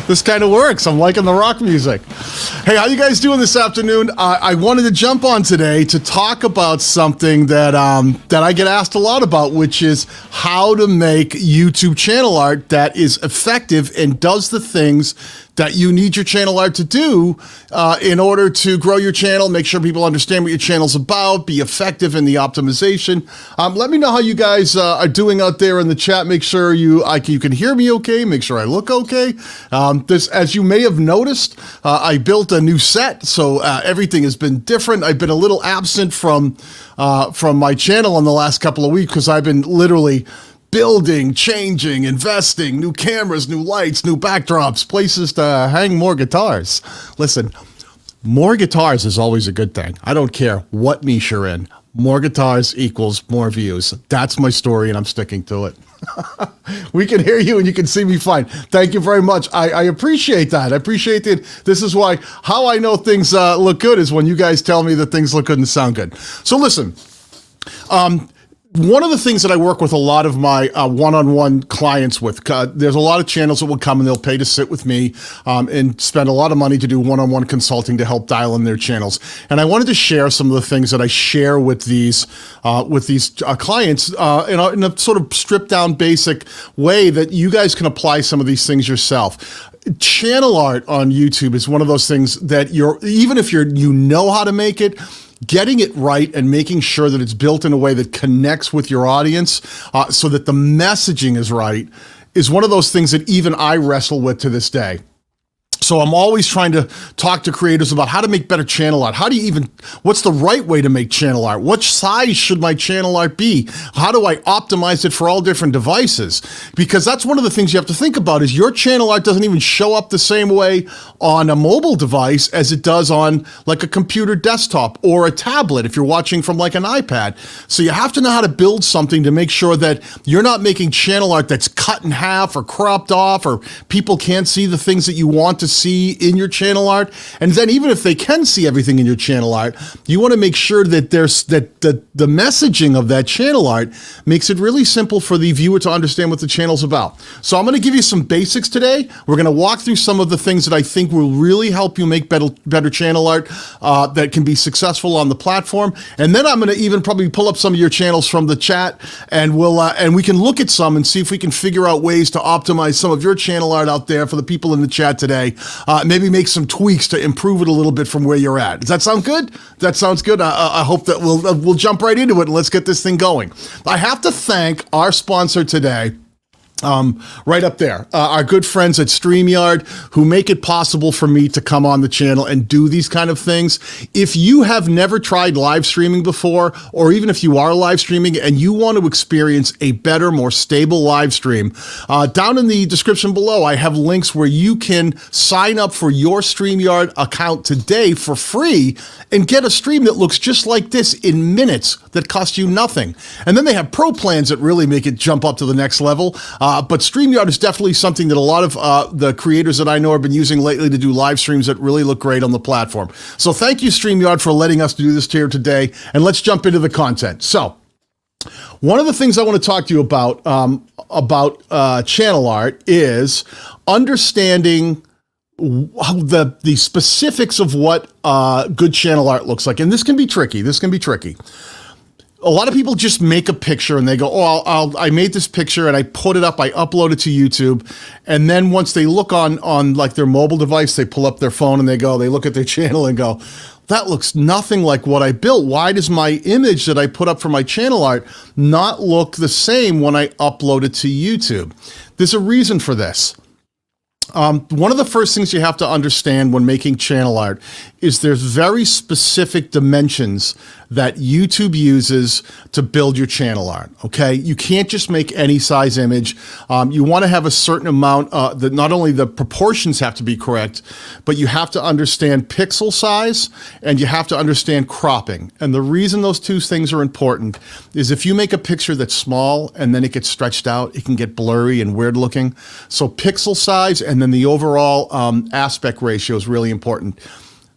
This kind of works. I'm liking the rock music. Hey, how you guys doing this afternoon? I wanted to jump on today to talk about something that I get asked a lot about, which is how to make YouTube channel art that is effective and does the things that you need your channel art to do in order to grow your channel, make sure people understand what your channel's about, be effective in the optimization. Let me know how you guys are doing out there in the chat. Make sure you can hear me okay, make sure I look okay. As you may have noticed, I built a new set, so everything has been different. I've been a little absent from my channel in the last couple of weeks because I've been literally building, changing, investing, new cameras, new lights, new backdrops, places to hang more guitars. Listen, more guitars is always a good thing. I don't care what niche you're in. More guitars equals more views. That's my story, and I'm sticking to it. We can hear you and you can see me fine. Thank you very much. I appreciate that. I appreciate it. This is how I know things look good is when you guys tell me that things look good and sound good. So listen, one of the things that I work with a lot of my one-on-one clients with, there's a lot of channels that will come and they'll pay to sit with me and spend a lot of money to do one-on-one consulting to help dial in their channels. And I wanted to share some of the things that I share with these clients in a sort of stripped down basic way that you guys can apply some of these things yourself. Channel art on YouTube is one of those things that even if you know how to make it, getting it right and making sure that it's built in a way that connects with your audience so that the messaging is right is one of those things that even I wrestle with to this day. So I'm always trying to talk to creators about how to make better channel art. What's the right way to make channel art? What size should my channel art be? How do I optimize it for all different devices? Because that's one of the things you have to think about is your channel art doesn't even show up the same way on a mobile device as it does on like a computer desktop or a tablet if you're watching from like an iPad. So you have to know how to build something to make sure that you're not making channel art that's cut in half or cropped off or people can't see the things that you want to see in your channel art. And then even if they can see everything in your channel art, you want to make sure that the messaging of that channel art makes it really simple for the viewer to understand what the channel's about. So I'm going to give you some basics today. We're going to walk through some of the things that I think will really help you make better channel art that can be successful on the platform. And then I'm going to even probably pull up some of your channels from the chat and we can look at some and see if we can figure out ways to optimize some of your channel art out there for the people in the chat today. Maybe make some tweaks to improve it a little bit from where you're at. Does that sound good? That sounds good. I hope that we'll jump right into it and let's get this thing going. I have to thank our sponsor today. Right up there, our good friends at StreamYard who make it possible for me to come on the channel and do these kind of things. If you have never tried live streaming before, or even if you are live streaming and you want to experience a better, more stable live stream, down in the description below, I have links where you can sign up for your StreamYard account today for free and get a stream that looks just like this in minutes that cost you nothing. And then they have pro plans that really make it jump up to the next level. But StreamYard is definitely something that a lot of the creators that I know have been using lately to do live streams that really look great on the platform. So thank you, StreamYard, for letting us do this here today. And let's jump into the content. So one of the things I want to talk to you about channel art is understanding the specifics of what good channel art looks like. And this can be tricky. A lot of people just make a picture and they go, oh, I made this picture and I put it up, I upload it to YouTube. And then once they look on like their mobile device, they pull up their phone and they look at their channel and go, that looks nothing like what I built. Why does my image that I put up for my channel art not look the same when I upload it to YouTube? There's a reason for this. One of the first things you have to understand when making channel art is there's very specific dimensions that YouTube uses to build your channel art, okay? You can't just make any size image. You want to have a certain amount that not only the proportions have to be correct, but you have to understand pixel size and you have to understand cropping. And the reason those two things are important is if you make a picture that's small and then it gets stretched out, it can get blurry and weird looking. So pixel size and then the overall aspect ratio is really important.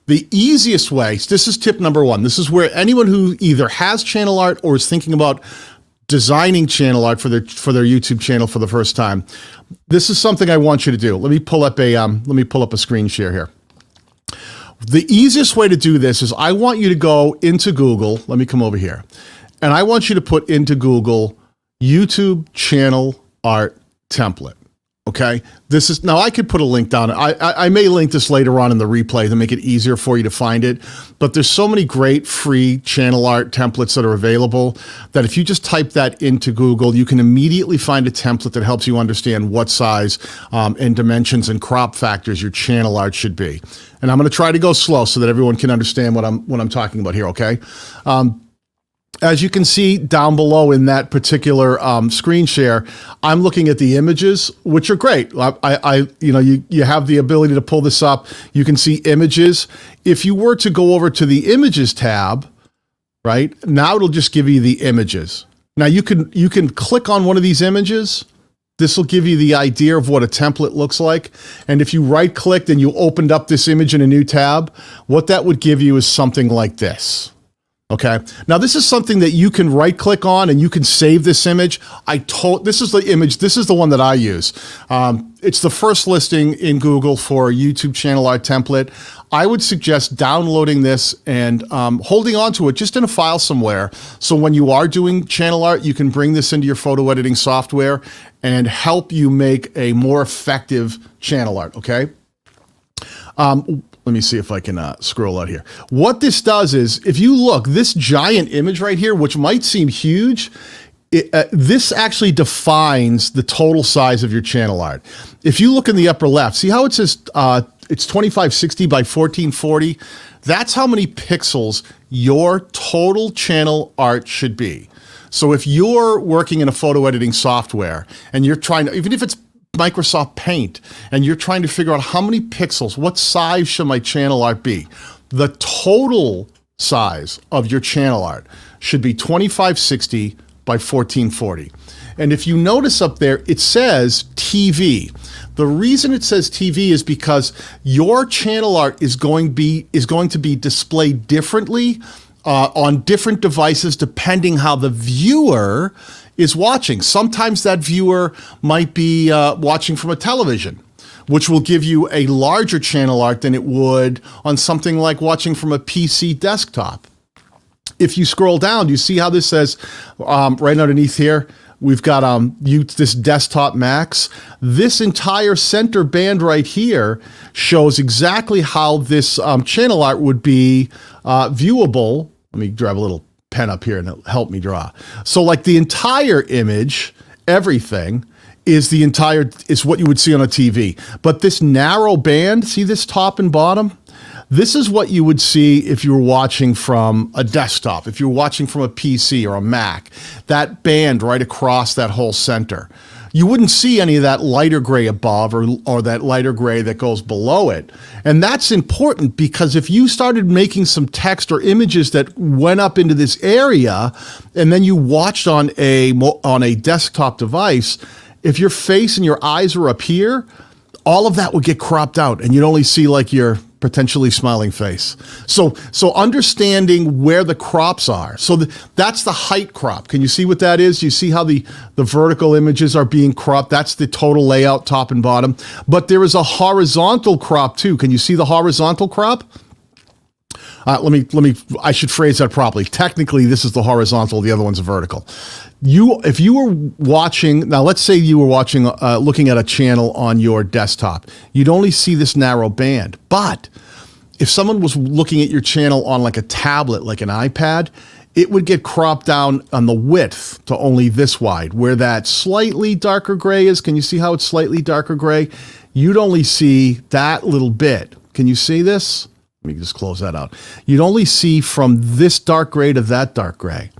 The easiest way, this is tip number one. This is where anyone who either has channel art or is thinking about designing channel art for their YouTube channel for the first time, this is something I want you to do. Let me pull up a screen share here. The easiest way to do this is I want you to go into Google. Let me come over here. And I want you to put into YouTube channel art template. Okay, this is, now I could put a link down. I may link this later on in the replay to make it easier for you to find it, but there's so many great free channel art templates that are available that if you just type that into Google, you can immediately find a template that helps you understand what size and dimensions and crop factors your channel art should be. And I'm going to try to go slow so that everyone can understand what I'm talking about here, okay? As you can see down below in that particular screen share, I'm looking at the images, which are great. You have the ability to pull this up. You can see images. If you were to go over to the images tab, right, now it'll just give you the images. Now you can click on one of these images. This will give you the idea of what a template looks like. And if you right clicked and you opened up this image in a new tab, what that would give you is something like this. Okay. Now this is something that you can right click on and you can save this image. This is the image. This is the one that I use. It's the first listing in Google for a YouTube channel art template. I would suggest downloading this and holding on to it just in a file somewhere. So when you are doing channel art, you can bring this into your photo editing software and help you make a more effective channel art. Okay. Let me see if I can scroll out here. What this does is, if you look, this giant image right here, which might seem huge, this actually defines the total size of your channel art. If you look in the upper left, see how it says it's 2560 by 1440? That's how many pixels your total channel art should be. So if you're working in a photo editing software and you're trying to, even if it's Microsoft Paint, and you're trying to figure out how many pixels, what size should my channel art be? The total size of your channel art should be 2560 by 1440. And if you notice up there, it says TV. The reason it says TV is because your channel art is going to be displayed differently on different devices depending how the viewer is watching. Sometimes that viewer might be watching from a television, which will give you a larger channel art than it would on something like watching from a PC desktop. If you scroll down, you see how this says right underneath here, we've got this desktop max. This entire center band right here shows exactly how this channel art would be viewable. Let me grab a little pen up here and it'll help me draw. So like the entire image, everything is what you would see on a TV. But this narrow band, see this top and bottom? This is what you would see if you were watching from a desktop, if you're watching from a PC or a Mac, that band right across that whole center. You wouldn't see any of that lighter gray above or that lighter gray that goes below it. And that's important because if you started making some text or images that went up into this area and then you watched on a desktop device, if your face and your eyes were up here, all of that would get cropped out and you'd only see like your potentially smiling face. So understanding where the crops are. So that's the height crop. Can you see what that is? You see how the vertical images are being cropped? That's the total layout, top and bottom. But there is a horizontal crop too. Can you see the horizontal crop? I should phrase that properly. Technically, this is the horizontal, the other one's a vertical. If you were watching, now let's say you were watching, looking at a channel on your desktop, you'd only see this narrow band. But if someone was looking at your channel on like a tablet, like an iPad, it would get cropped down on the width to only this wide, where that slightly darker gray is. Can you see how it's slightly darker gray? You'd only see that little bit. Can you see this? Let me just close that out. You'd only see from this dark gray to that dark gray.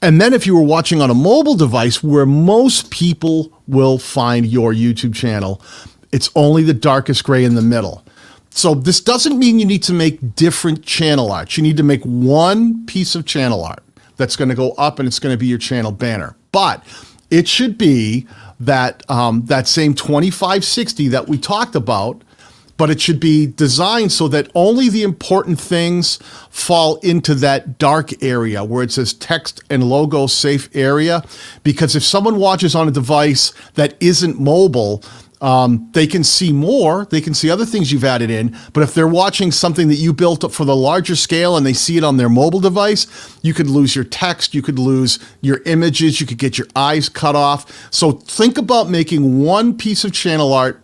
And then if you were watching on a mobile device where most people will find your YouTube channel, it's only the darkest gray in the middle. So this doesn't mean you need to make different channel art. You need to make one piece of channel art that's going to go up and it's going to be your channel banner. But it should be that, that same 2560 that we talked about, but it should be designed so that only the important things fall into that dark area where it says text and logo safe area. Because if someone watches on a device that isn't mobile, they can see more, they can see other things you've added in, but if they're watching something that you built up for the larger scale and they see it on their mobile device, you could lose your text, you could lose your images, you could get your eyes cut off. So think about making one piece of channel art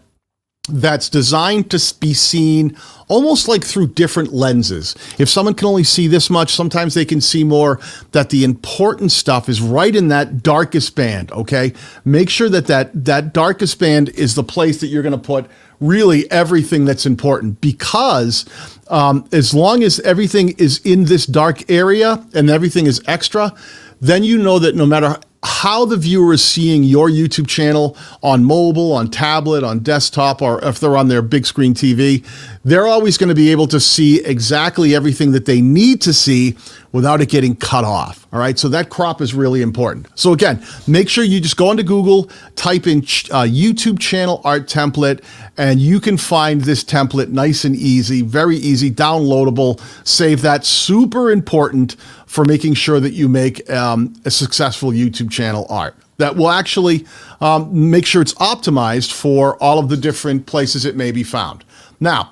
that's designed to be seen almost like through different lenses. If someone can only see this much, sometimes they can see more, that the important stuff is right in that darkest band, okay? Make sure that that darkest band is the place that you're gonna put really everything that's important, because as long as everything is in this dark area and everything is extra, then you know that no matter how the viewer is seeing your YouTube channel on mobile, on tablet, on desktop, or if they're on their big screen TV, they're always going to be able to see exactly everything that they need to see without it getting cut off. All right, so that crop is really important. So again, make sure you just go into Google, type in YouTube channel art template, and you can find this template nice and easy, very easy, downloadable. Save that. Super important for making sure that you make a successful YouTube channel art. That will actually make sure it's optimized for all of the different places it may be found. Now,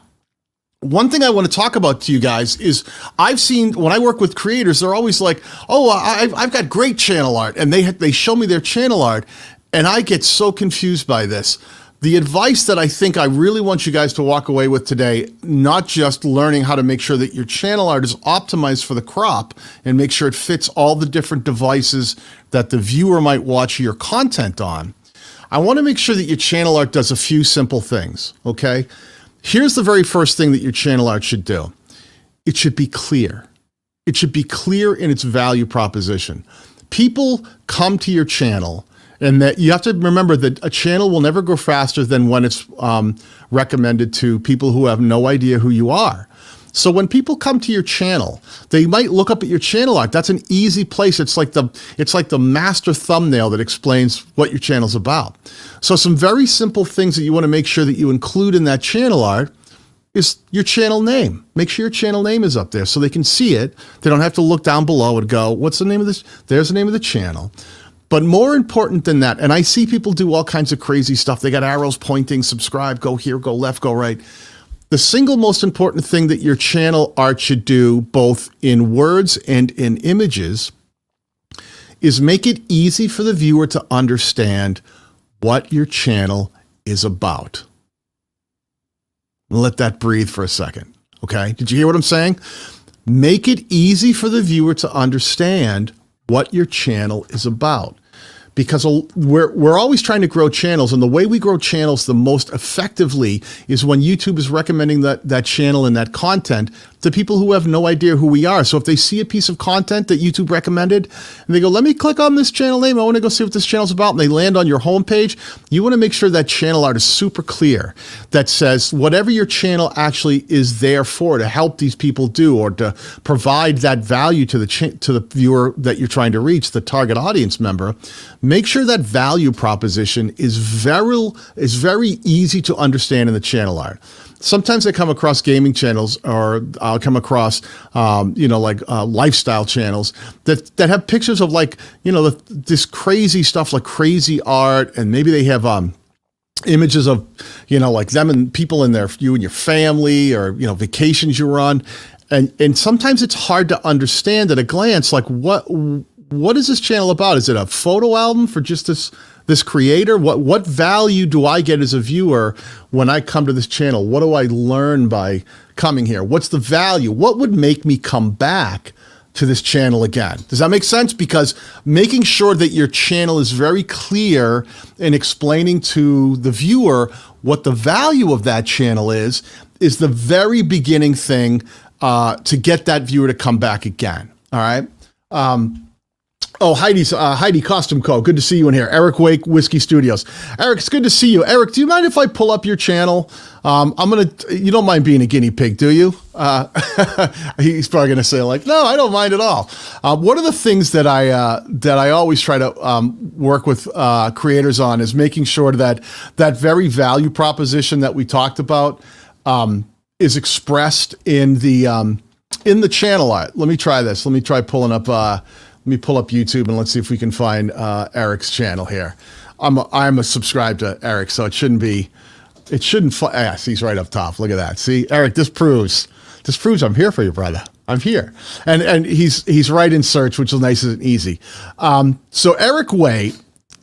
one thing I want to talk about to you guys is I've seen, when I work with creators, they're always like, oh, I've got great channel art, and they show me their channel art, and I get so confused by this. The advice that I think I really want you guys to walk away with today, not just learning how to make sure that your channel art is optimized for the crop and make sure it fits all the different devices that the viewer might watch your content on. I want to make sure that your channel art does a few simple things, okay? Here's the very first thing that your channel art should do. It should be clear. It should be clear in its value proposition. People come to your channel, and that you have to remember that a channel will never grow faster than when it's recommended to people who have no idea who you are. So when people come to your channel, they might look up at your channel art. That's an easy place. It's like the master thumbnail that explains what your channel's about. So some very simple things that you want to make sure that you include in that channel art is your channel name. Make sure your channel name is up there so they can see it. They don't have to look down below and go, what's the name of this? There's the name of the channel. But more important than that, and I see people do all kinds of crazy stuff. They got arrows pointing, subscribe, go here, go left, go right. The single most important thing that your channel art should do, both in words and in images, is make it easy for the viewer to understand what your channel is about. Let that breathe for a second, okay? Did you hear what I'm saying? Make it easy for the viewer to understand what your channel is about. Because we're always trying to grow channels, and the way we grow channels the most effectively is when YouTube is recommending that channel and that content to people who have no idea who we are. So if they see a piece of content that YouTube recommended, and they go, let me click on this channel name, I want to go see what this channel's about, and they land on your homepage, you want to make sure that channel art is super clear, that says whatever your channel actually is there for, to help these people do, or to provide that value to the viewer that you're trying to reach, the target audience member. Make sure that value proposition is very easy to understand in the channel art. Sometimes I come across gaming channels, or I'll come across, lifestyle channels that have pictures of, like, this crazy stuff, like crazy art, and maybe they have images of, like them and people in you and your family, or vacations you were on, and sometimes it's hard to understand at a glance, like what is this channel about? Is it a photo album for just this creator? What value do I get as a viewer when I come to this channel? What do I learn by coming here? What's the value? What would make me come back to this channel again? Does that make sense? Because making sure that your channel is very clear in explaining to the viewer what the value of that channel is the very beginning thing to get that viewer to come back again. All right. Oh, Heidi Costume Co. Good to see you in here. Eric Wake, Whiskey Studios. Eric, it's good to see you. Eric, do you mind if I pull up your channel? You don't mind being a guinea pig, do you? He's probably going to say, like, no, I don't mind at all. One of the things that I always try to work with creators on is making sure that very value proposition that we talked about, is expressed in the channel art. Let me try this. Let me try pulling up. Let me pull up YouTube and let's see if we can find Eric's channel here. I'm a subscribed to Eric, so it shouldn't be. It shouldn't. Yes, he's right up top. Look at that. See, Eric. This proves I'm here for you, brother. I'm here, and he's right in search, which is nice and easy. So Eric Waite,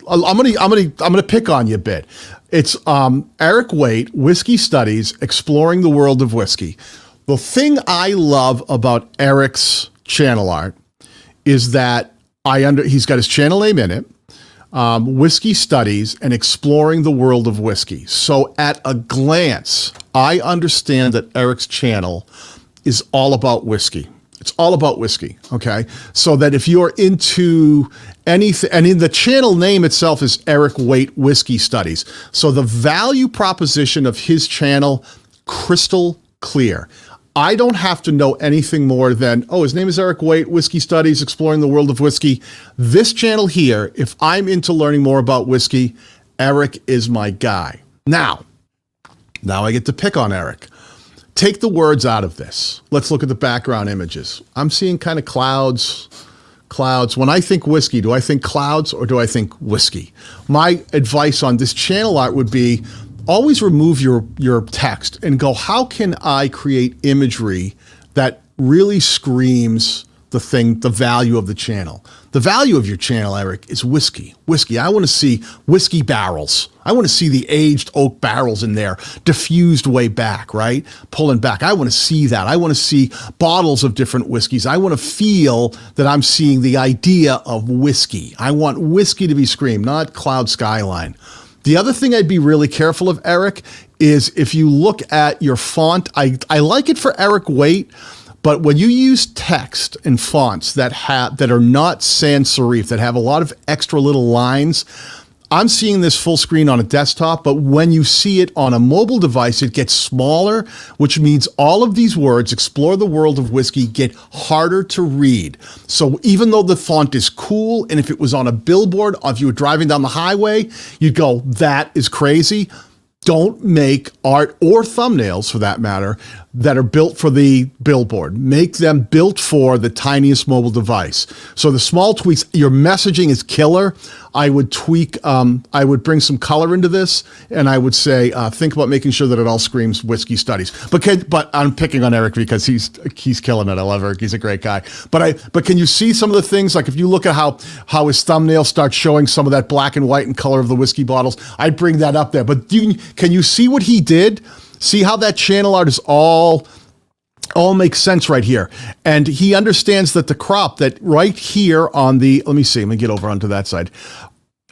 I'm gonna pick on you a bit. It's Eric Waite, Whiskey Studies, Exploring the World of Whiskey. The thing I love about Eric's channel art is that he's got his channel name in it, Whiskey Studies and Exploring the World of Whiskey. So at a glance, I understand that Eric's channel is all about whiskey. It's all about whiskey, okay? So that if you're into anything, and in the channel name itself is Eric Waite Whiskey Studies. So the value proposition of his channel, crystal clear. I don't have to know anything more than, oh, his name is Eric Waite, Whiskey Studies, Exploring the World of Whiskey. This channel here, if I'm into learning more about whiskey, Eric is my guy. Now I get to pick on Eric. Take the words out of this. Let's look at the background images. I'm seeing kind of clouds. When I think whiskey, do I think clouds or do I think whiskey? My advice on this channel art would be always remove your text and go, how can I create imagery that really screams the value of the channel? The value of your channel, Eric, is whiskey. Whiskey. I want to see whiskey barrels. I want to see the aged oak barrels in there, diffused way back, right? Pulling back. I want to see that. I want to see bottles of different whiskeys. I want to feel that I'm seeing the idea of whiskey. I want whiskey to be screamed, not cloud skyline. The other thing I'd be really careful of, Eric, is if you look at your font, I like it for Eric Waite, but when you use text and fonts that are not sans serif, that have a lot of extra little lines, I'm seeing this full screen on a desktop, but when you see it on a mobile device, it gets smaller, which means all of these words, explore the world of whiskey, get harder to read. So even though the font is cool, and if it was on a billboard, or if you were driving down the highway, you'd go, that is crazy. Don't make art or thumbnails, for that matter, that are built for the billboard. Make them built for the tiniest mobile device. So the small tweaks, your messaging is killer. I would tweak, I would bring some color into this, and I would say, think about making sure that it all screams Whiskey Studies. But I'm picking on Eric because he's killing it. I love Eric. He's a great guy. But can you see some of the things? Like if you look at how his thumbnail starts showing some of that black and white and color of the whiskey bottles, I'd bring that up there. But can you see what he did? See how that channel art is all makes sense right here. And he understands that the crop that right here on the, let me get over onto that side.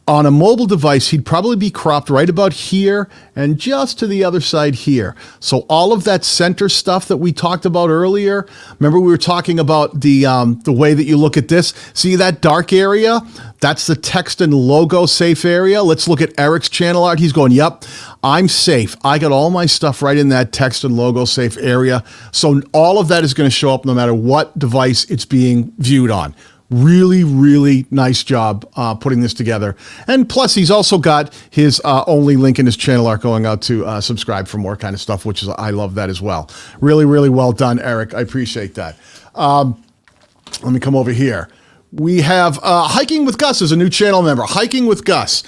On a mobile device, he'd probably be cropped right about here and just to the other side here. So all of that center stuff that we talked about earlier, remember we were talking about the way that you look at this? See that dark area? That's the text and logo safe area. Let's look at Eric's channel art. He's going, yep, I'm safe. I got all my stuff right in that text and logo safe area. So all of that is going to show up no matter what device it's being viewed on. Really, really nice job putting this together. And plus, he's also got his only link in his channel art going out to subscribe for more kind of stuff, which is, I love that as well. Really, really well done, Eric. I appreciate that. Let me come over here. We have Hiking with Gus is a new channel member. Hiking with Gus.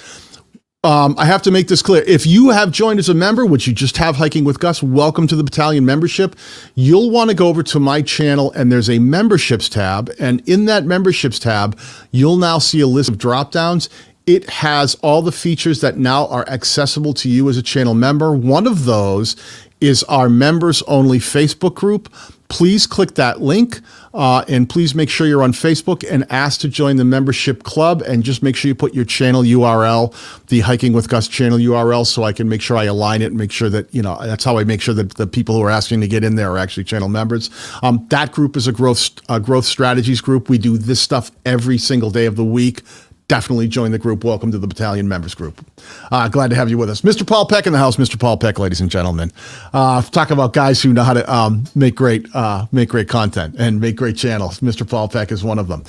I have to make this clear. If you have joined as a member, which you just have Hiking with Gus, welcome to the Battalion membership. You'll want to go over to my channel and there's a memberships tab. And in that memberships tab, you'll now see a list of drop downs. It has all the features that now are accessible to you as a channel member. One of those is our members only Facebook group. Please click that link and please make sure you're on Facebook and ask to join the membership club, and just make sure you put your channel URL, the Hiking with Gus channel URL, so I can make sure I align it and make sure that, that's how I make sure that the people who are asking to get in there are actually channel members. That group is a growth strategies group. We do this stuff every single day of the week. Definitely join the group. Welcome to the Battalion members group. Glad to have you with us. Mr. Paul Peck in the house. Mr. Paul Peck, ladies and gentlemen. Talk about guys who know how to make great content and make great channels. Mr. Paul Peck is one of them.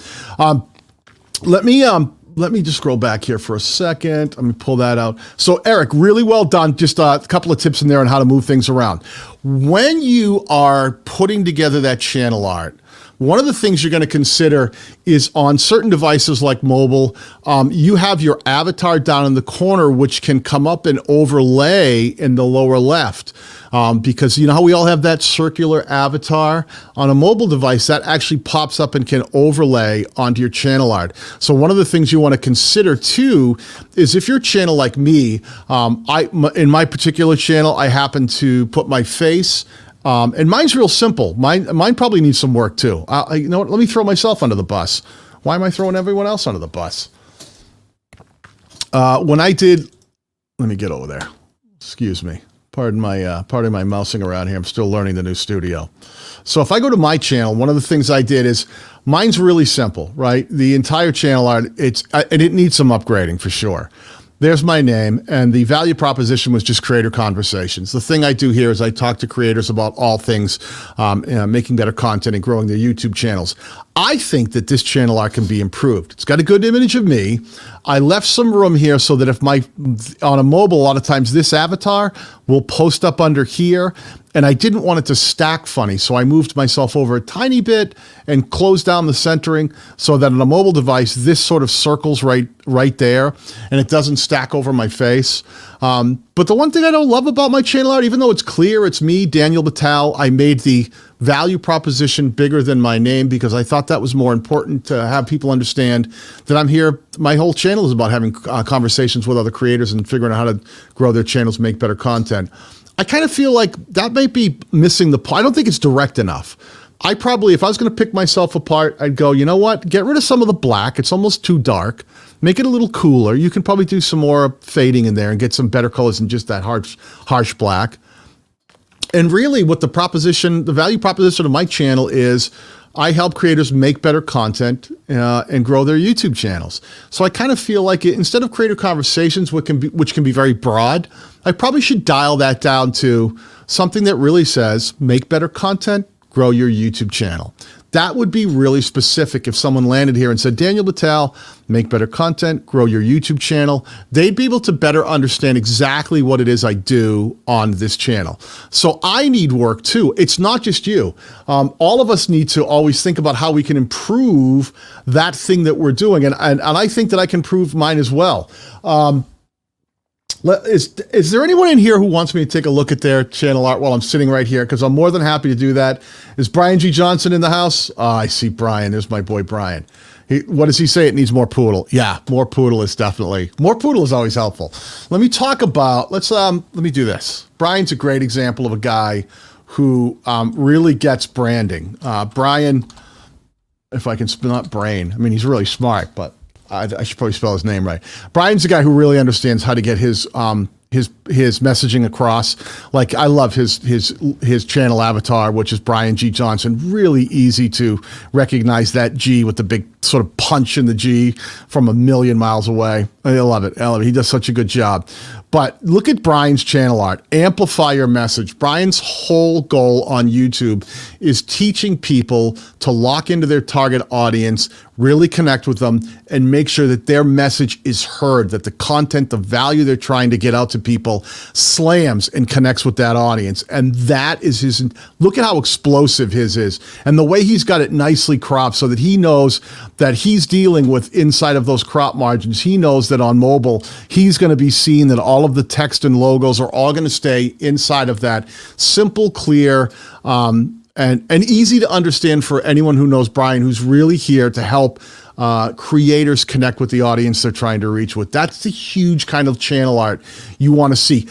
Let me just scroll back here for a second. Let me pull that out. So Eric, really well done. Just a couple of tips in there on how to move things around. When you are putting together that channel art, one of the things you're going to consider is on certain devices like mobile, you have your avatar down in the corner, which can come up and overlay in the lower left. Because you know how we all have that circular avatar? On a mobile device, that actually pops up and can overlay onto your channel art. So one of the things you want to consider too is if your channel like me, in my particular channel, I happen to put my face, and mine's real simple. Mine probably needs some work too. You know what? Let me throw myself under the bus. Why am I throwing everyone else under the bus? When I did, let me get over there. Excuse me. Pardon my mousing around here. I'm still learning the new studio. So if I go to my channel, one of the things I did is mine's really simple, right? The entire channel art, and it needs some upgrading for sure. There's my name, and the value proposition was just creator conversations. The thing I do here is I talk to creators about all things, making better content and growing their YouTube channels. I think that this channel art can be improved. It's got a good image of me. I left some room here so that if on a mobile, a lot of times this avatar will post up under here, and I didn't want it to stack funny, so I moved myself over a tiny bit and closed down the centering so that on a mobile device, this sort of circles right there, and it doesn't stack over my face. But the one thing I don't love about my channel art, even though it's clear it's me, Daniel Batal, I made the value proposition bigger than my name because I thought that was more important to have people understand that I'm here. My whole channel is about having conversations with other creators and figuring out how to grow their channels, make better content. I kind of feel like that might be missing the point. I don't think it's direct enough. I probably, if I was going to pick myself apart, I'd go, you know what? Get rid of some of the black. It's almost too dark. Make it a little cooler. You can probably do some more fading in there and get some better colors than just that harsh black. And really what the value proposition of my channel is, I help creators make better content and grow their YouTube channels. So I kind of feel like instead of creator conversations, which can be very broad, I probably should dial that down to something that really says, make better content, grow your YouTube channel. That would be really specific if someone landed here and said, Daniel Batal, make better content, grow your YouTube channel. They'd be able to better understand exactly what it is I do on this channel. So I need work too. It's not just you. All of us need to always think about how we can improve that thing that we're doing. And I think that I can improve mine as well. Is there anyone in here who wants me to take a look at their channel art while I'm sitting right here? Because I'm more than happy to do that. Is Brian G. Johnson in the house? Oh, I see Brian. There's my boy Brian. What does he say? It needs more poodle. Yeah, more poodle is always helpful. Let me talk about, let me do this. Brian's a great example of a guy who really gets branding. Brian, if I can spell out brain, I mean, he's really smart, but I should probably spell his name right. Brian's the guy who really understands how to get his messaging across. Like, I love his channel avatar, which is Brian G. Johnson. Really easy to recognize that G with the big sort of punch in the G from a million miles away. I love it. He does such a good job. But look at Brian's channel art. Amplify your message. Brian's whole goal on YouTube is teaching people to lock into their target audience, really connect with them, and make sure that their message is heard, that the content, the value they're trying to get out to people slams and connects with that audience. And that is his, look at how explosive his is. And the way he's got it nicely cropped so that he knows that he's dealing with inside of those crop margins. He knows that on mobile, he's going to be seeing that all of the text and logos are all going to stay inside of that simple, clear, and easy to understand for anyone who knows Brian, who's really here to help creators connect with the audience they're trying to reach with. That's the huge kind of channel art you want to see.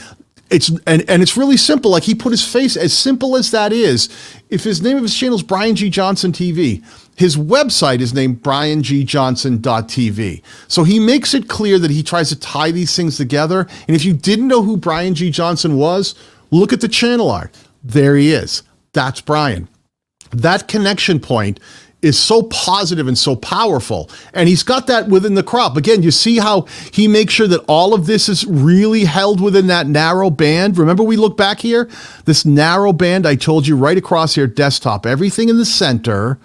It's really simple. Like, he put his face, as simple as that is. If his name of his channel is Brian G. Johnson TV, his website is named briangjohnson.tv. So he makes it clear that he tries to tie these things together. And if you didn't know who Brian G. Johnson was, look at the channel art. There he is. That's Brian. That connection point is so positive and so powerful. And he's got that within the crop. Again, you see how he makes sure that all of this is really held within that narrow band. Remember, we look back here, this narrow band I told you right across here, desktop, everything in the center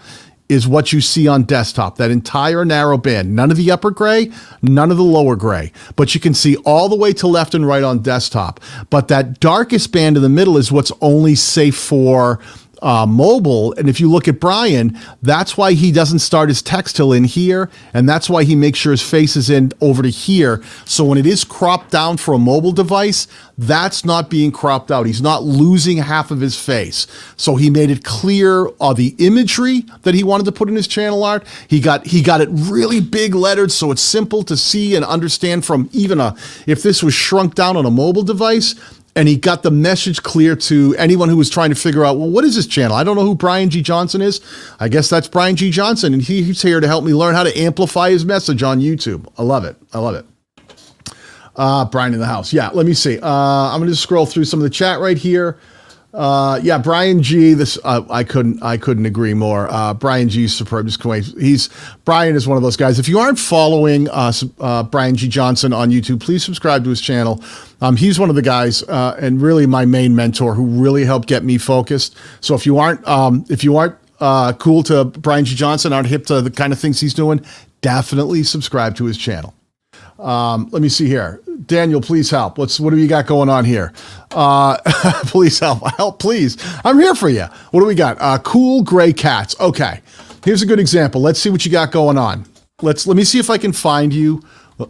is what you see on desktop, that entire narrow band. None of the upper gray, none of the lower gray. But you can see all the way to left and right on desktop. But that darkest band in the middle is what's only safe for mobile. And if you look at Brian, that's why he doesn't start his text till in here. And that's why he makes sure his face is in over to here. So when it is cropped down for a mobile device, that's not being cropped out. He's not losing half of his face. So he made it clear the imagery that he wanted to put in his channel art. He got it really big lettered, so it's simple to see and understand from even if this was shrunk down on a mobile device. And he got the message clear to anyone who was trying to figure out, well, what is this channel? I don't know who Brian G. Johnson is. I guess that's Brian G. Johnson, and he's here to help me learn how to amplify his message on YouTube. I love it. I love it. Brian in the house. Yeah, let me see. I'm going to scroll through some of the chat right here. Yeah, Brian G. This I couldn't agree more. Brian G. is superb. Brian is one of those guys. If you aren't following Brian G. Johnson on YouTube, please subscribe to his channel. He's one of the guys and really my main mentor who really helped get me focused. So if you aren't cool to Brian G. Johnson, aren't hip to the kind of things he's doing, definitely subscribe to his channel. Let me see here. Daniel, please help. What do you got going on here? Please help, please. I'm here for you. What do we got? Cool gray cats. Okay. Here's a good example. Let's see what you got going on. Let me see if I can find you,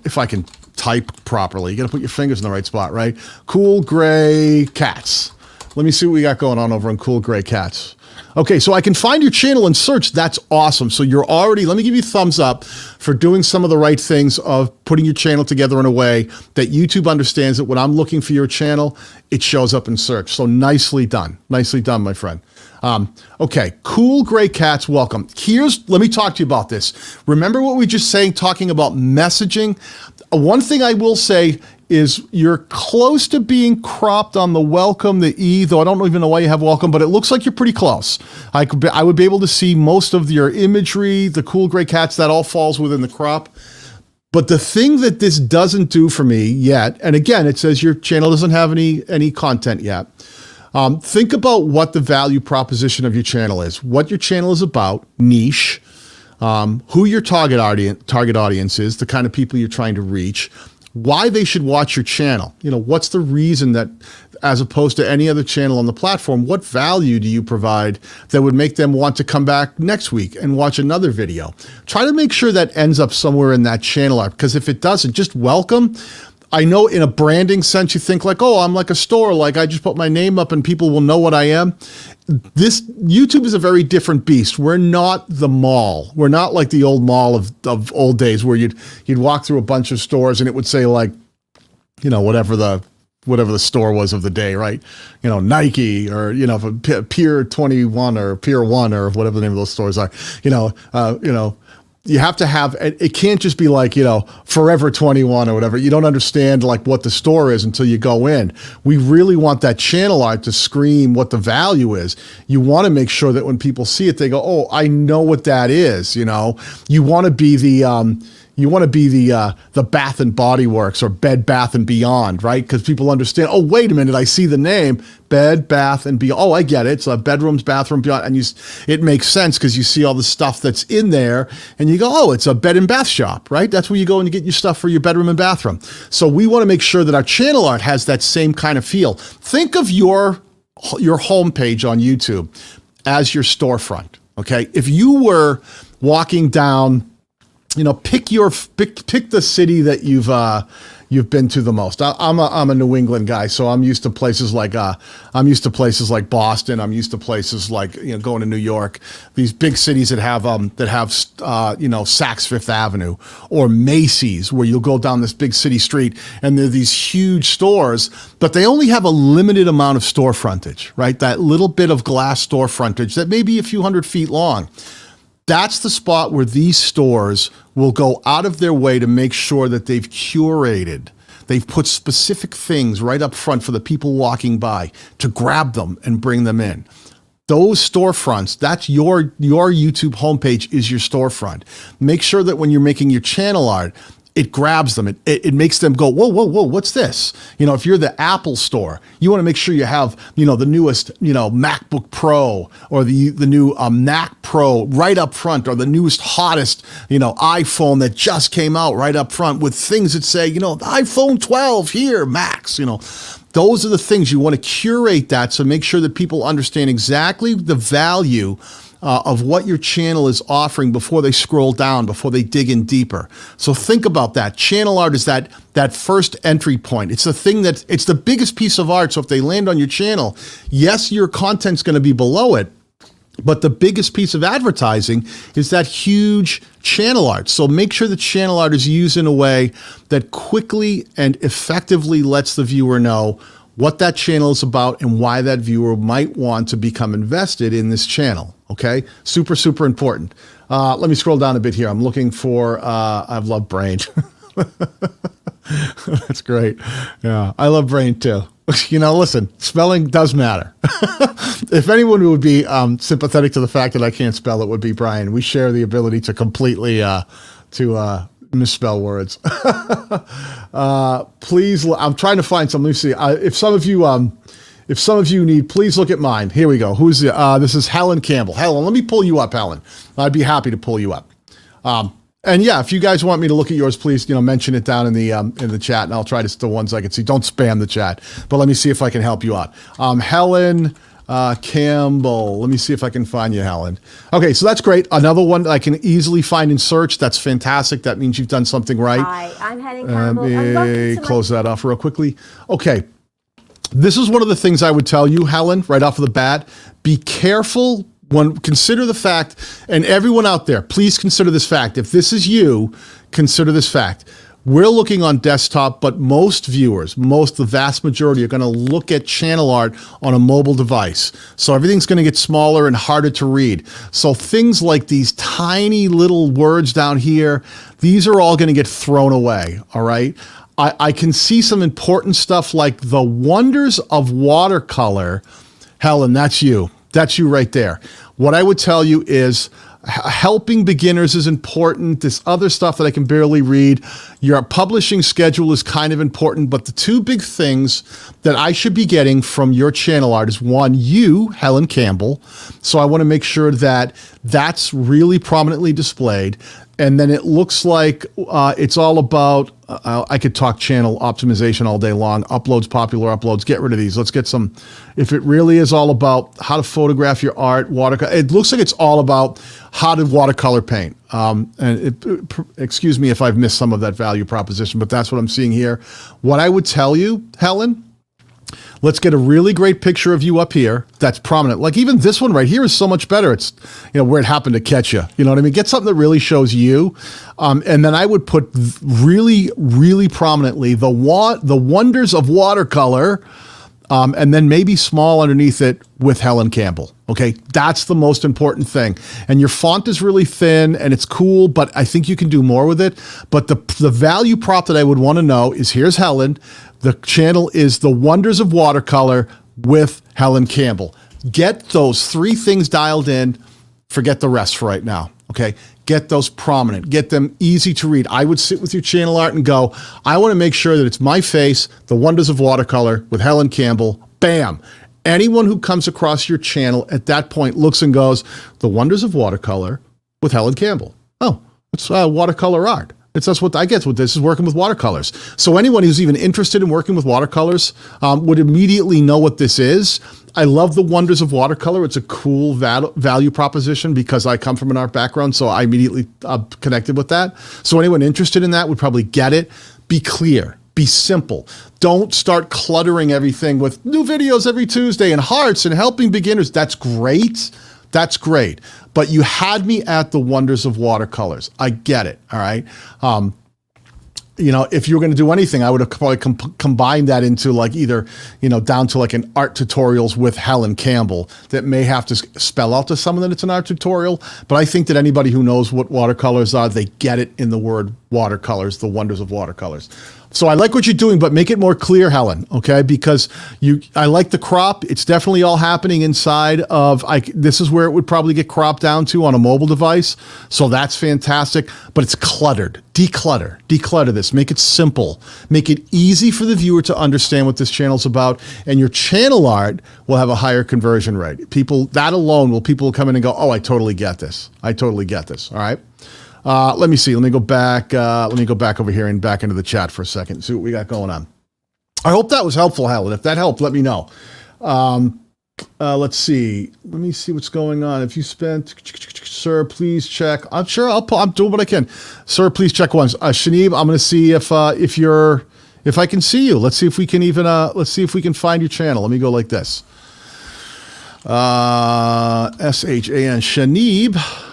if I can type properly. You got to put your fingers in the right spot, right? Cool gray cats. Let me see what we got going on over on Cool Gray Cats. Okay, so I can find your channel and search. That's awesome. So you're already, let me give you a thumbs up for doing some of the right things of putting your channel together in a way that YouTube understands that when I'm looking for your channel, it shows up in search. So nicely done. Nicely done, my friend. Okay, Cool Gray Cats, welcome. Let me talk to you about this. Remember what we just saying, talking about messaging? One thing I will say is you're close to being cropped on the welcome, the E, though I don't even know why you have welcome, but it looks like you're pretty close. I would be able to see most of your imagery, the Cool Gray Cats, that all falls within the crop. But the thing that this doesn't do for me yet, and again, it says your channel doesn't have any content yet. Think about what the value proposition of your channel is, what your channel is about, niche, who your target audience is, the kind of people you're trying to reach, why they should watch your channel. You know, what's the reason that, as opposed to any other channel on the platform, what value do you provide that would make them want to come back next week and watch another video? Try to make sure that ends up somewhere in that channel art, because if it doesn't, just welcome. I know in a branding sense, you think like, oh, I'm like a store, like I just put my name up and people will know what I am. YouTube is a very different beast. We're not the mall. We're not like the old mall of old days where you'd walk through a bunch of stores and it would say like, you know, whatever the store was of the day, right? You know, Nike or, you know, Pier 21 or Pier 1 or whatever the name of those stores are, you know, you have to have, it can't just be like, you know, Forever 21 or whatever. You don't understand like what the store is until you go in. We really want that channel art to scream what the value is. You want to make sure that when people see it, they go, oh, I know what that is. You know, you want to be the Bath and Body Works or Bed Bath and Beyond, right? Because people understand, oh, wait a minute, I see the name, Bed Bath and Beyond. Oh, I get it. It's bedrooms, bathroom, beyond. And it makes sense because you see all the stuff that's in there and you go, oh, it's a bed and bath shop, right? That's where you go and you get your stuff for your bedroom and bathroom. So we want to make sure that our channel art has that same kind of feel. Think of your homepage on YouTube as your storefront, okay? If you were walking down, you know, pick the city that you've been to the most. I'm a New England guy, so I'm used to places like Boston. I'm used to places like, you know, going to New York. These big cities that have you know, Saks Fifth Avenue or Macy's, where you'll go down this big city street and there are these huge stores, but they only have a limited amount of store frontage, right? That little bit of glass store frontage that may be a few hundred feet long. That's the spot where these stores will go out of their way to make sure that they've curated. They've put specific things right up front for the people walking by to grab them and bring them in. Those storefronts, that's your YouTube homepage is your storefront. Make sure that when you're making your channel art, it grabs them. It makes them go, whoa, whoa, whoa, what's this? You know, if you're the Apple store, you want to make sure you have, you know, the newest, you know, MacBook Pro or the new Mac Pro Pro right up front, or the newest, hottest, iPhone that just came out right up front with things that say, the iPhone 12 here, Max, Those are the things you want to curate that, so make sure that people understand exactly the value of what your channel is offering before they scroll down, before they dig in deeper. So think about that. Channel art is that first entry point. It's the thing it's the biggest piece of art. So if they land on your channel, yes, your content's going to be below it, but the biggest piece of advertising is that huge channel art. So make sure the channel art is used in a way that quickly and effectively lets the viewer know what that channel is about and why that viewer might want to become invested in this channel. Okay, super, super important. Let me scroll down a bit here. I'm looking for, I love Brain. That's great. Yeah, I love Brain too. Listen, spelling does matter. If anyone would be sympathetic to the fact that I can't spell, it would be Brian. We share the ability to completely misspell words. Please, I'm trying to find some. Let me see. If some of you need, please look at mine. Here we go. This is Helen Campbell. Helen, let me pull you up, Helen. I'd be happy to pull you up. And yeah, if you guys want me to look at yours, please, mention it down in the chat, and I'll try to the ones I can see. Don't spam the chat, but let me see if I can help you out. Helen Campbell. Let me see if I can find you, Helen. Okay, so that's great. Another one that I can easily find in search. That's fantastic. That means you've done something right. Hi, I'm Helen Campbell. Let me close that off real quickly. Okay. This is one of the things I would tell you, Helen, right off of the bat. Be careful consider the fact, and everyone out there, please consider this fact. If this is you, consider this fact. We're looking on desktop, but most viewers, the vast majority, are going to look at channel art on a mobile device. So everything's going to get smaller and harder to read. So things like these tiny little words down here, these are all going to get thrown away, all right? I can see some important stuff like the wonders of watercolor. Helen, that's you. That's you right there. What I would tell you is helping beginners is important. This other stuff that I can barely read. Your publishing schedule is kind of important, but the two big things that I should be getting from your channel art is one, you, Helen Campbell. So I want to make sure that that's really prominently displayed. And then it looks like it's all about, I could talk channel optimization all day long, uploads, popular uploads, get rid of these. Let's get some, if it really is all about how to photograph your art, watercolor, it looks like it's all about how to watercolor paint. Excuse me if I've missed some of that value proposition, but that's what I'm seeing here. What I would tell you, Helen, let's get a really great picture of you up here that's prominent. Like even this one right here is so much better. It's, where it happened to catch you. You know what I mean? Get something that really shows you. And then I would put really, really prominently the wonders of watercolor, and then maybe small underneath it with Helen Campbell. Okay, that's the most important thing. And your font is really thin and it's cool, but I think you can do more with it. But the value prop that I would want to know is, here's Helen. The channel is The Wonders of Watercolor with Helen Campbell. Get those three things dialed in. Forget the rest for right now, okay? Get those prominent. Get them easy to read. I would sit with your channel art and go, I want to make sure that it's my face, The Wonders of Watercolor with Helen Campbell. Bam. Anyone who comes across your channel at that point looks and goes, The Wonders of Watercolor with Helen Campbell. Oh, it's watercolor art. That's what I get with this, is working with watercolors. So anyone who's even interested in working with watercolors would immediately know what this is. I love The Wonders of Watercolor. It's a cool value proposition because I come from an art background, so I immediately connected with that. So anyone interested in that would probably get it. Be clear. Be simple. Don't start cluttering everything with new videos every Tuesday and hearts and helping beginners. That's great. That's great. But you had me at The Wonders of Watercolors. I get it. All right. If you were going to do anything, I would have probably combined that into like either, down to like an art tutorials with Helen Campbell that may have to spell out to someone that it's an art tutorial. But I think that anybody who knows what watercolors are, they get it in the word watercolors, the wonders of watercolors. So I like what you're doing, but make it more clear, Helen, okay? Because I like the crop. It's definitely all happening inside of, this is where it would probably get cropped down to on a mobile device. So that's fantastic, but it's cluttered. Declutter this, make it simple, make it easy for the viewer to understand what this channel's about, and your channel art will have a higher conversion rate. People will come in and go, oh, I totally get this. All right. Let me see. Let me go back over here and back into the chat for a second. See what we got going on. I hope that was helpful, Helen. If that helped, let me know. Let's see. Let me see what's going on. If you spent, sir, please check. I'm sure I'm doing what I can. Sir, please check once. Shanib, I'm going to see if I can see you. Let's see if we can find your channel. Let me go like this. S-H-A-N, Shanib.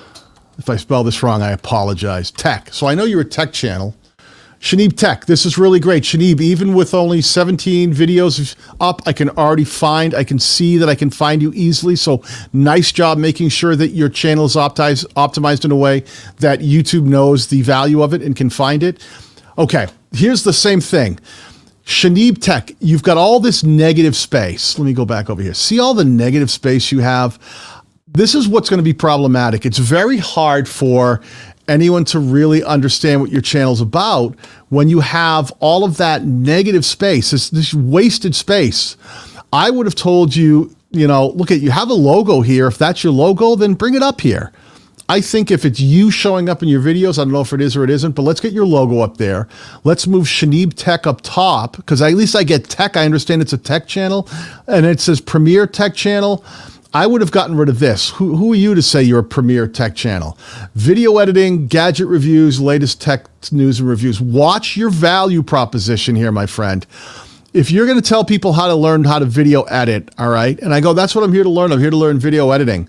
If I spell this wrong, I apologize. Tech. So I know you're a tech channel. Shanib Tech. This is really great. Shanib, even with only 17 videos up, I can see that I can find you easily. So nice job making sure that your channel is optimized in a way that YouTube knows the value of it and can find it. Okay, here's the same thing. Shanib Tech, you've got all this negative space. Let me go back over here. See all the negative space you have? This is what's going to be problematic. It's very hard for anyone to really understand what your channel's about when you have all of that negative space, this wasted space. I would have told you, look you have a logo here. If that's your logo, then bring it up here. I think if it's you showing up in your videos, I don't know if it is or it isn't, but let's get your logo up there. Let's move Shanib Tech up top, because at least I get tech. I understand it's a tech channel, and it says Premier Tech Channel. I would have gotten rid of this. Who are you to say you're a premier tech channel? Video editing, gadget reviews, latest tech news and reviews. Watch your value proposition here, my friend. If you're going to tell people how to learn how to video edit, all right, and I go, that's what I'm here to learn. I'm here to learn video editing.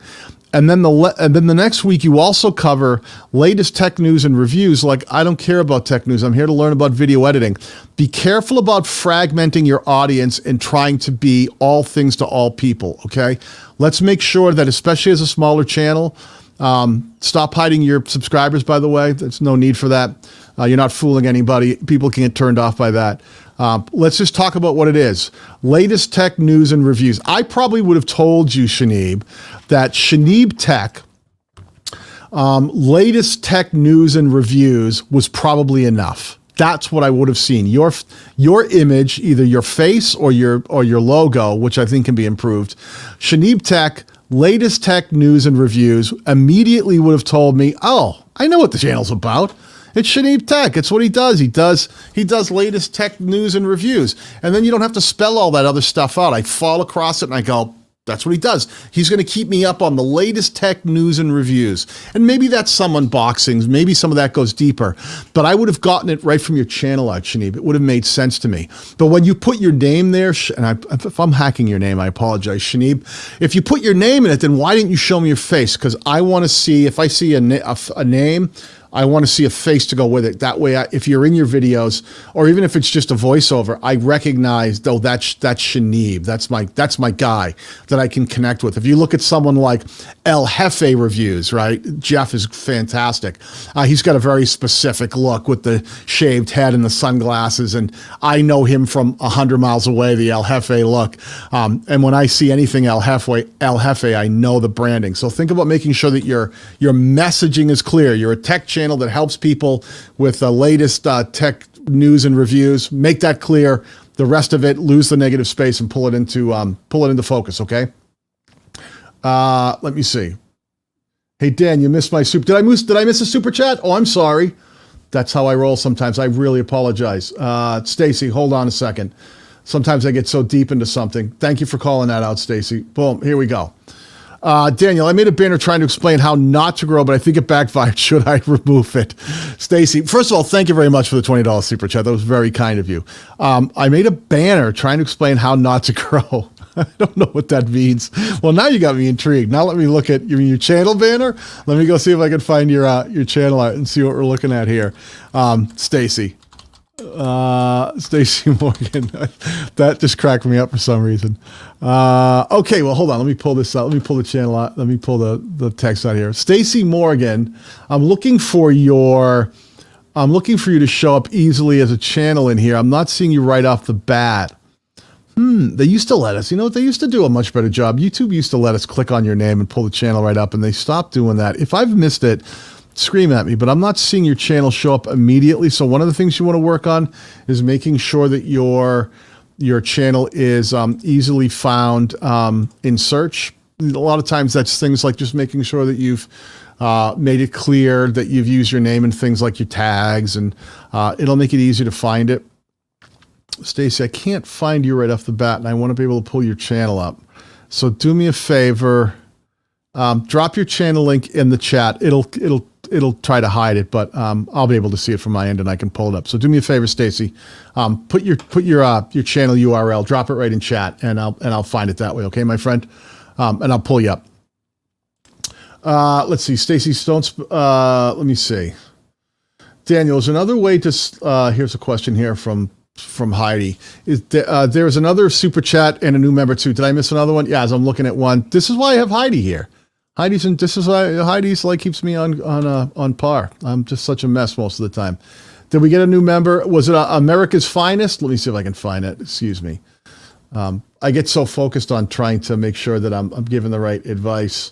And then the next week you also cover latest tech news and reviews. Like, I don't care about tech news. I'm here to learn about video editing. Be careful about fragmenting your audience and trying to be all things to all people, okay? Let's make sure that, especially as a smaller channel, stop hiding your subscribers, by the way. There's no need for that. You're not fooling anybody. People can get turned off by that. Let's just talk about what it is. Latest tech news and reviews. I probably would have told you, Shanib, that Shanib Tech, latest tech news and reviews was probably enough. That's what I would have seen. Your image, either your face or your logo, which I think can be improved. Shanib Tech, latest tech news and reviews, immediately would have told me, oh, I know what the channel's about. It's Shanib Tech. It's what he does. He does latest tech news and reviews. And then you don't have to spell all that other stuff out. I fall across it and I go, that's what he does. He's going to keep me up on the latest tech news and reviews. And maybe that's some unboxings. Maybe some of that goes deeper. But I would have gotten it right from your channel out, Shanib. It would have made sense to me. But when you put your name there, and if I'm hacking your name, I apologize, Shanib. If you put your name in it, then why didn't you show me your face? Because I want to see, if I see a name, I want to see a face to go with it. That way, if you're in your videos, or even if it's just a voiceover, I recognize, though, that's Shanib. That's my guy that I can connect with. If you look at someone like El Jefe Reviews, right? Jeff is fantastic. He's got a very specific look with the shaved head and the sunglasses, and I know him from 100 miles away, the El Jefe look. And when I see anything El Jefe, I know the branding. So think about making sure that your messaging is clear. You're a tech channel that helps people with the latest tech news and reviews. Make that clear. The rest of it, lose the negative space and pull it into focus. Okay. Let me see. Hey Dan, you missed my soup. Did I miss a super chat? Oh, I'm sorry. That's how I roll sometimes. I really apologize. Stacy, hold on a second. Sometimes I get so deep into something. Thank you for calling that out, Stacy. Boom. Here we go. Daniel, I made a banner trying to explain how not to grow, but I think it backfired. Should I remove it? Stacy, first of all, thank you very much for the $20 super chat. That was very kind of you. I made a banner trying to explain how not to grow. I don't know what that means. Well, now you got me intrigued. Now let me look at your channel banner. Let me go see if I can find your channel art and see what we're looking at here. Stacy. Stacy Morgan. That just cracked me up for some reason. Okay, well, hold on. Let me pull this out. Let me pull the channel out. Let me pull the text out here. Stacy Morgan, I'm looking for your I'm looking for you to show up easily as a channel in here. I'm not seeing you right off the bat. They used to let us, you know what? They used to do a much better job. YouTube used to let us click on your name and pull the channel right up, and they stopped doing that. If I've missed it, scream at me, but I'm not seeing your channel show up immediately. So one of the things you want to work on is making sure that your channel is easily found in search. A lot of times that's things like just making sure that you've made it clear that you've used your name and things like your tags, and it'll make it easier to find it. Stacy, I can't find you right off the bat, and I want to be able to pull your channel up. So do me a favor, drop your channel link in the chat. It'll try to hide it, but I'll be able to see it from my end, and I can pull it up. So do me a favor, Stacy, put your channel URL, drop it right in chat, and I'll find it that way. Okay, my friend, and I'll pull you up. Let's see, Stacy Stones. Let me see. Daniel, is another way to? Here's a question here from Heidi. There's another super chat and a new member too. Did I miss another one? Yeah, as I'm looking at one. This is why I have Heidi here. This is why Heidi's like keeps me on par. I'm just such a mess most of the time. Did we get a new member? Was it America's Finest? Let me see if I can find it. Excuse me. I get so focused on trying to make sure that I'm giving the right advice.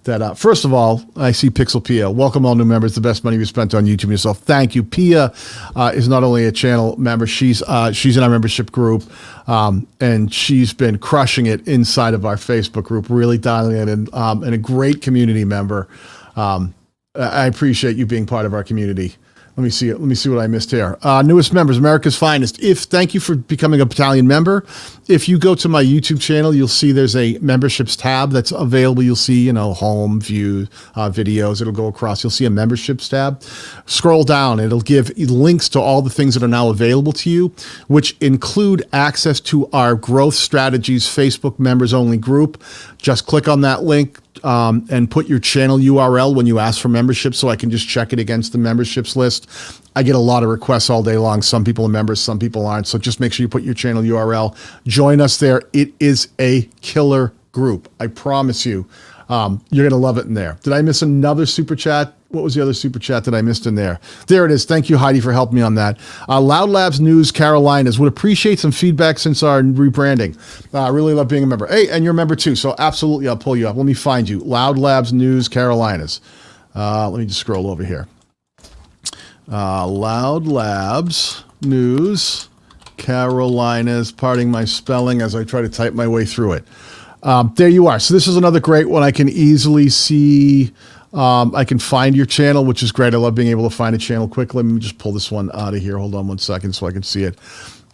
That first of all, I see Pixel Pia. Welcome all new members. The best money we spent on YouTube yourself. Thank you. Pia is not only a channel member, she's in our membership group, and she's been crushing it inside of our Facebook group, really dialing it in, and a great community member. I appreciate you being part of our community. Let me see what I missed here. Newest members, America's Finest. Thank you for becoming a battalion member. If you go to my YouTube channel, you'll see there's a memberships tab that's available. You'll see, home, view, videos. It'll go across. You'll see a memberships tab. Scroll down. It'll give links to all the things that are now available to you, which include access to our Growth Strategies Facebook members only group. Just click on that link. And put your channel URL when you ask for membership so I can just check it against the memberships list. I get a lot of requests all day long. Some people are members, some people aren't. So just make sure you put your channel URL. Join us there. It is a killer group. I promise you. You're going to love it in there. Did I miss another super chat? What was the other super chat that I missed in there? There it is. Thank you, Heidi, for helping me on that. Loud Labs News Carolinas would appreciate some feedback since our rebranding. I really love being a member. Hey, and you're a member too, so absolutely I'll pull you up. Let me find you. Loud Labs News Carolinas. Let me just scroll over here. Loud Labs News Carolinas. Parting my spelling as I try to type my way through it. There you are. So this is another great one. I can easily see... I can find your channel, which is great. I love being able to find a channel quickly. Let me just pull this one out of here. Hold on 1 second so I can see it.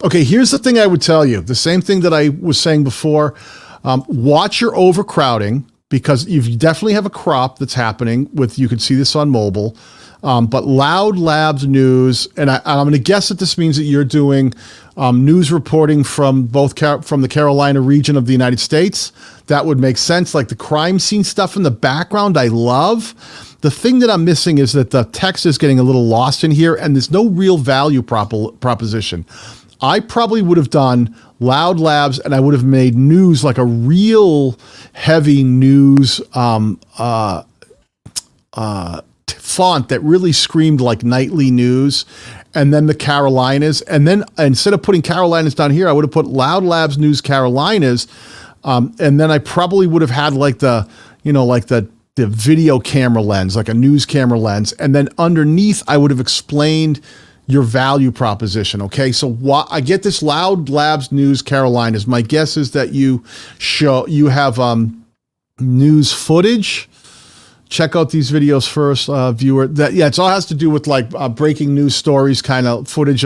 Okay, here's the thing I would tell you. The same thing that I was saying before. Watch your overcrowding, because you definitely have a crop that's happening with, you can see this on mobile. But Loud Labs News, and I'm going to guess that this means that you're doing news reporting from from the Carolina region of the United States. That would make sense. Like the crime scene stuff in the background, I love. The thing that I'm missing is that the text is getting a little lost in here, and there's no real value proposition. I probably would have done Loud Labs, and I would have made news like a real heavy news font that really screamed like nightly news, and then the Carolinas. And then instead of putting Carolinas down here, I would have put Loud Labs News Carolinas. And then I probably would have had like the video camera lens, like a news camera lens. And then underneath, I would have explained your value proposition. Okay. So I get this Loud Labs News Carolinas. My guess is that you have news footage. Check out these videos first, viewer. It all has to do with like breaking news stories, kind of footage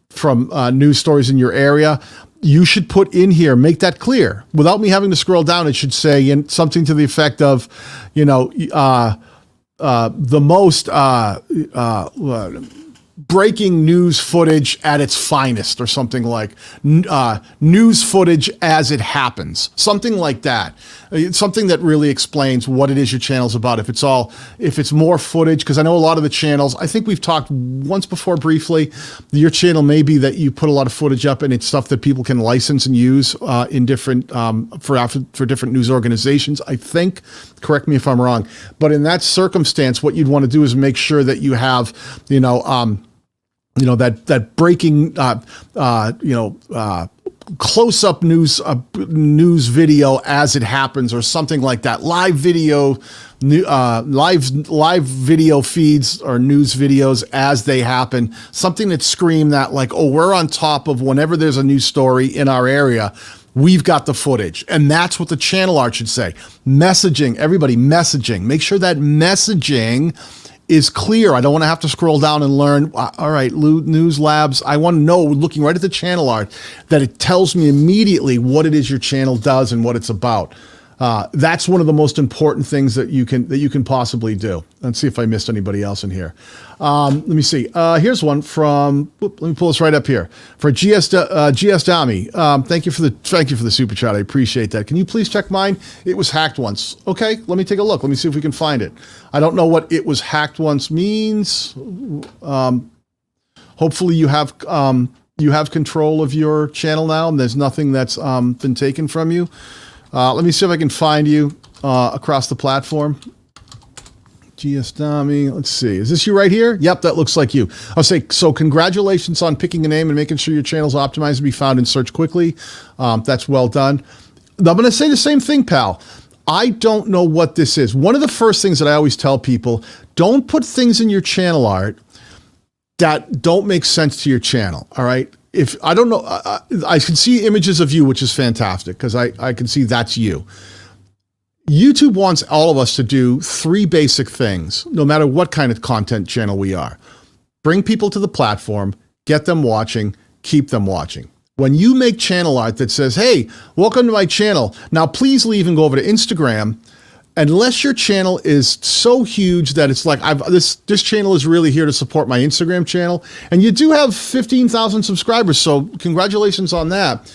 from news stories in your area. You should put in here, make that clear. Without me having to scroll down, it should say something to the effect of, the most breaking news footage at its finest, or something like news footage as it happens, something like that. It's something that really explains what it is your channel's about. If it's more footage, because I know a lot of the channels, I think we've talked once before briefly, your channel may be that you put a lot of footage up and it's stuff that people can license and use in different, for different news organizations, I think. Correct me if I'm wrong. But in that circumstance, what you'd want to do is make sure that you have, that breaking, close-up news video as it happens, or something like that. Live video feeds or news videos as they happen. Something that scream that, like, oh, we're on top of whenever there's a news story in our area. We've got the footage. And that's what the channel art should say. Messaging, everybody, messaging. Make sure that messaging is clear. I don't want to have to scroll down and learn, all right, News Labs, I want to know, looking right at the channel art, that it tells me immediately what it is your channel does and what it's about. That's one of the most important things that you can possibly do. Let's see if I missed anybody else in here. Let me see. Here's one from. Let me pull this right up here for GS Dami. Thank you for the super chat. I appreciate that. Can you please check mine? It was hacked once. Okay, let me take a look. Let me see if we can find it. I don't know what "it was hacked once" means. Hopefully you have control of your channel now, and there's nothing that's been taken from you. Let me see if I can find you across the platform. GS Dami, let's see. Is this you right here? Yep, that looks like you. I'll say, so congratulations on picking a name and making sure your channel's optimized to be found and search quickly. That's well done. I'm going to say the same thing, pal. I don't know what this is. One of the first things that I always tell people, don't put things in your channel art that don't make sense to your channel, all right? If I don't know, I can see images of you, which is fantastic, because I can see that's you. YouTube wants all of us to do three basic things, no matter what kind of content channel we are. Bring people to the platform, get them watching, keep them watching. When you make channel art that says, hey, welcome to my channel, now please leave and go over to Instagram, unless your channel is so huge that it's like, this channel is really here to support my Instagram channel, and you do have 15,000 subscribers, so congratulations on that.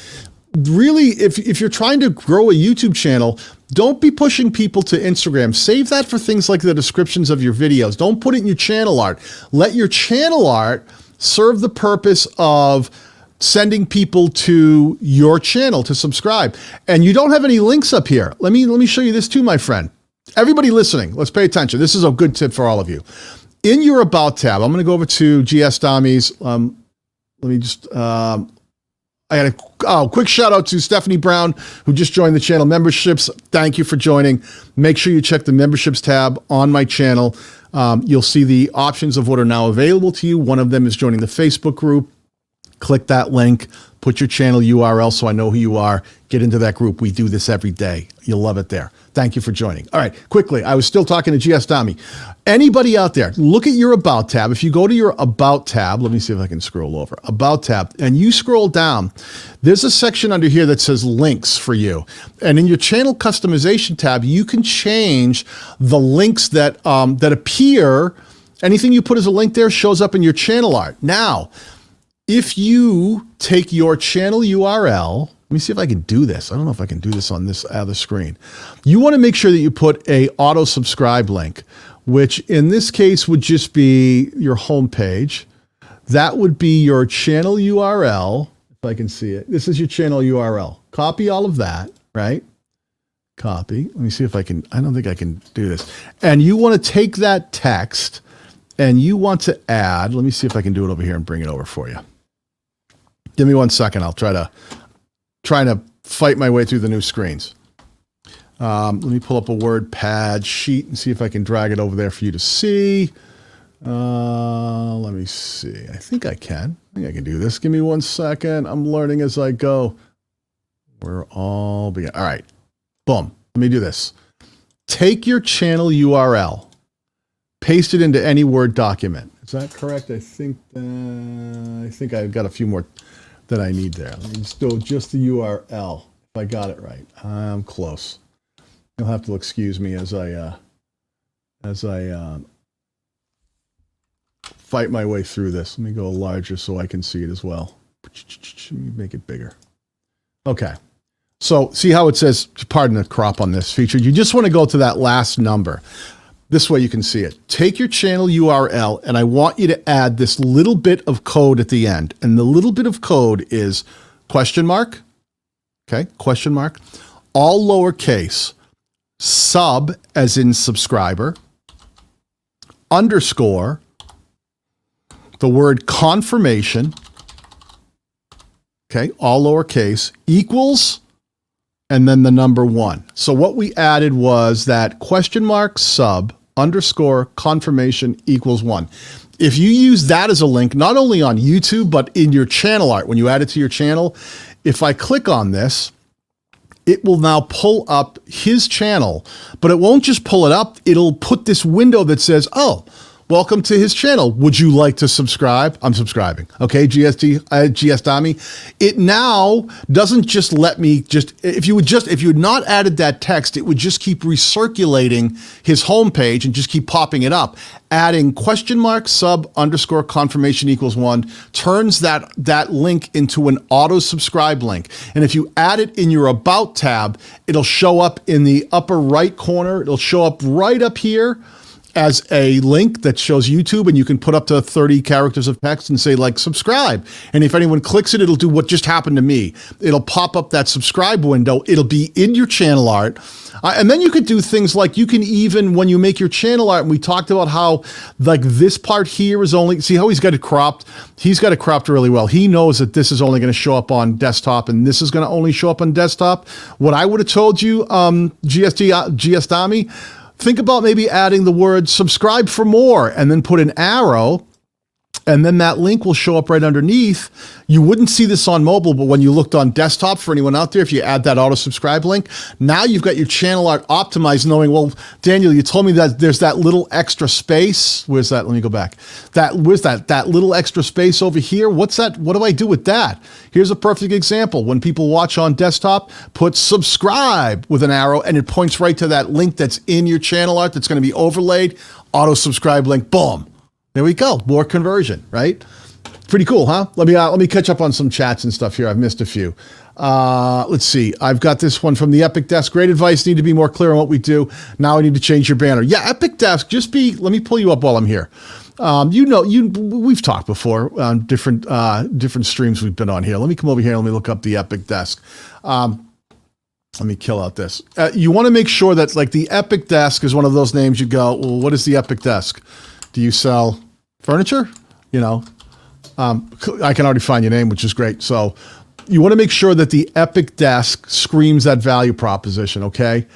Really, if you're trying to grow a YouTube channel, don't be pushing people to Instagram. Save that for things like the descriptions of your videos. Don't put it in your channel art. Let your channel art serve the purpose of sending people to your channel to subscribe. And you don't have any links up here. Let me show you this too, my friend. Everybody listening, let's pay attention. This is a good tip for all of you. In your About tab, I'm going to go over to GS Dami's. Let me just, I got a quick shout out to Stephanie Brown, who just joined the channel memberships. Thank you for joining. Make sure you check the memberships tab on my channel. You'll see the options of what are now available to you. One of them is joining the Facebook group. Click that link, put your channel URL so I know who you are. Get into that group. We do this every day. You'll love it there. Thank you for joining. All right, quickly, I was still talking to GS Dami. Anybody out there, look at your About tab. If you go to your About tab, let me see if I can scroll over. About tab, and you scroll down, there's a section under here that says links for you. And in your channel customization tab, you can change the links that, that appear. Anything you put as a link there shows up in your channel art. Now, if you take your channel URL, let me see if I can do this. I don't know if I can do this on this other screen. You want to make sure that you put a auto subscribe link, which in this case would just be your home page. That would be your channel URL. If I can see it, this is your channel URL. Copy all of that, right? Copy. Let me see if I can, I don't think I can do this. And you want to take that text and you want to add, let me see if I can do it over here and bring it over for you. Give me 1 second. I'll trying to fight my way through the new screens. Let me pull up a WordPad sheet and see if I can drag it over there for you to see. Let me see. I think I can. I think I can do this. Give me 1 second. I'm learning as I go. We're all beginning. All right. Boom. Let me do this. Take your channel URL. Paste it into any Word document. Is that correct? I think I've got a few more that I need there. Let me just do just the URL. If I got it right, I'm close. You'll have to excuse me as I fight my way through this. Let me go larger so I can see it as well. Let me make it bigger. Okay. So see how it says, pardon the crop on this feature. You just want to go to that last number. This way you can see it. Take your channel URL, and I want you to add this little bit of code at the end. And the little bit of code is question mark, okay, question mark, all lowercase, sub as in subscriber, underscore, the word confirmation, okay, all lowercase, equals, and then the number 1. So what we added was that question mark, sub, underscore, confirmation equals 1. If you use that as a link, not only on YouTube, but in your channel art, when you add it to your channel, if I click on this, it will now pull up his channel, but it won't just pull it up. It'll put this window that says, oh, welcome to his channel. Would you like to subscribe? I'm subscribing. Okay, GS Dami. It now doesn't just let me if you had not added that text, it would just keep recirculating his homepage and just keep popping it up. Adding question mark, sub, underscore, confirmation equals 1 turns that link into an auto subscribe link. And if you add it in your about tab, it'll show up in the upper right corner. It'll show up right up here as a link that shows YouTube, and you can put up to 30 characters of text and say like subscribe. And if anyone clicks it, it'll do what just happened to me. It'll pop up that subscribe window. It'll be in your channel art. And then you could do things like you can even, when you make your channel art, and we talked about how like this part here is only, see how he's got it cropped? He's got it cropped really well. He knows that this is only going to show up on desktop and this is going to only show up on desktop. What I would have told you, GS Dami, think about maybe adding the word subscribe for more and then put an arrow, and then that link will show up right underneath. You wouldn't see this on mobile, but when you looked on desktop, for anyone out there, if you add that auto subscribe link, now you've got your channel art optimized, knowing, well, Daniel, you told me that there's that little extra space. Where's that? Let me go back. Where's that little extra space over here? What's that? What do I do with that? Here's a perfect example. When people watch on desktop, put subscribe with an arrow, and it points right to that link that's in your channel art that's going to be overlaid. Auto subscribe link, boom. There we go. More conversion, right? Pretty cool, huh? Let me catch up on some chats and stuff here. I've missed a few. Let's see. I've got this one from the Epic Desk. Great advice. Need to be more clear on what we do. Now I need to change your banner. Yeah, Epic Desk. Let me pull you up while I'm here. We've talked before on different streams we've been on here. Let me come over here and let me look up the Epic Desk. Let me kill out this. You want to make sure that like the Epic Desk is one of those names you go, well, what is the Epic Desk? Do you sell furniture? I can already find your name, which is great. So you want to make sure that the Epic Desk screams that value proposition, okay?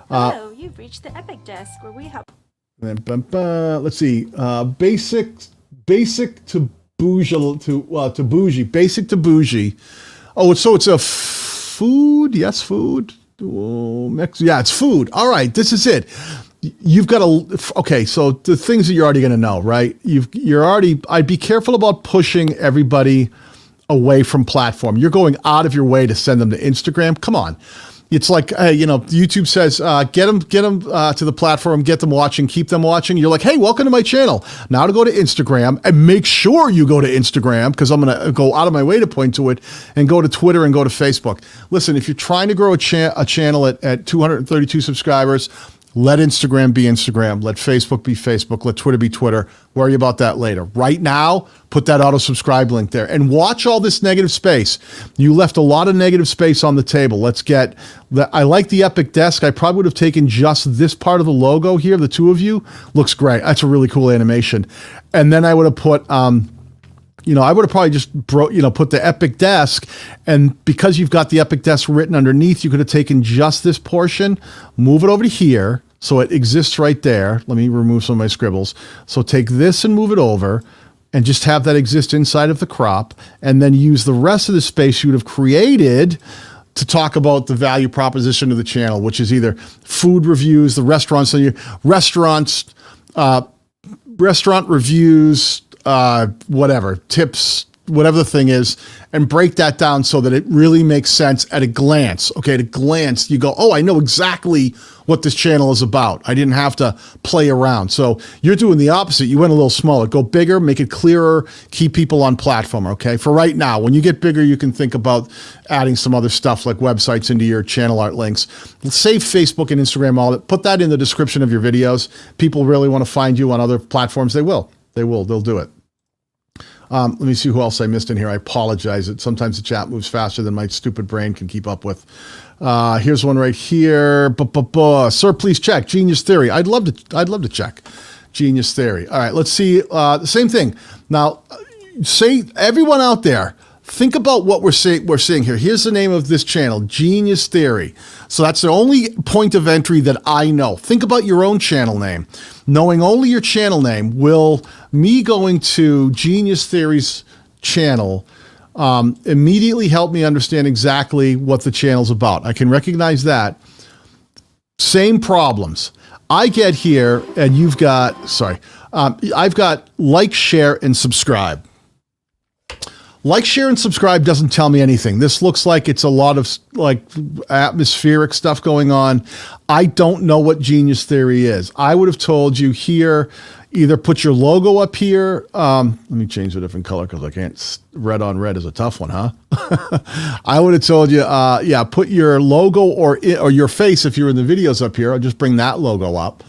Hello, you've reached the Epic Desk where we help. Let's see. Basic to bougie. Basic to bougie. Oh, it's a food. Yes, food. Oh, yeah, it's food. All right, this is it. You've got okay, so the things that you're already going to know, right? I'd be careful about pushing everybody away from platform. You're going out of your way to send them to Instagram. Come on. It's like, hey, YouTube says, get them to the platform, get them watching, keep them watching. You're like, hey, welcome to my channel. Now to go to Instagram, and make sure you go to Instagram, because I'm going to go out of my way to point to it, and go to Twitter and go to Facebook. Listen, if you're trying to grow a channel at 232 subscribers, let Instagram be Instagram. Let Facebook be Facebook. Let Twitter be Twitter. Worry about that later. Right now, put that auto subscribe link there and watch all this negative space. You left a lot of negative space on the table. I like the Epic Desk. I probably would have taken just this part of the logo here. The two of you looks great. That's a really cool animation. And then I would have put, I would have probably just put the Epic Desk, and because you've got the Epic Desk written underneath, you could have taken just this portion, move it over to here, so it exists right there. Let me remove some of my scribbles. So take this and move it over, and just have that exist inside of the crop, and then use the rest of the space you would have created to talk about the value proposition of the channel, which is either food reviews, the restaurants, restaurant reviews, whatever, tips, whatever the thing is, and break that down so that it really makes sense at a glance. Okay, at a glance, you go, oh, I know exactly what this channel is about. I didn't have to play around. So you're doing the opposite. You went a little smaller. Go bigger, make it clearer, keep people on platform, okay? For right now, when you get bigger, you can think about adding some other stuff like websites into your channel art links. Save Facebook and Instagram, all that. Put that in the description of your videos. People really want to find you on other platforms. They will. They'll do it. Let me see who else I missed in here. I apologize. Sometimes the chat moves faster than my stupid brain can keep up with. Here's one right here. Sir, please check Genius Theory. I'd love to check Genius Theory. All right, let's see. The same thing. Now, say everyone out there, think about what we're seeing here. Here's the name of this channel, Genius Theory. So that's the only point of entry that I know. Think about your own channel name. Knowing only your channel name, will me going to Genius Theory's channel immediately help me understand exactly what the channel's about? I can recognize that. Same problems. I get here and you've got, I've got like, share, and subscribe. Like, share, and subscribe doesn't tell me anything. This looks like it's a lot of like atmospheric stuff going on. I don't know what Genius Theory is. I would have told you here, either put your logo up here. Let me change to a different color because I can't. Red on red is a tough one, huh? I would have told you, yeah, put your logo or your face if you're in the videos up here. I'll just bring that logo up.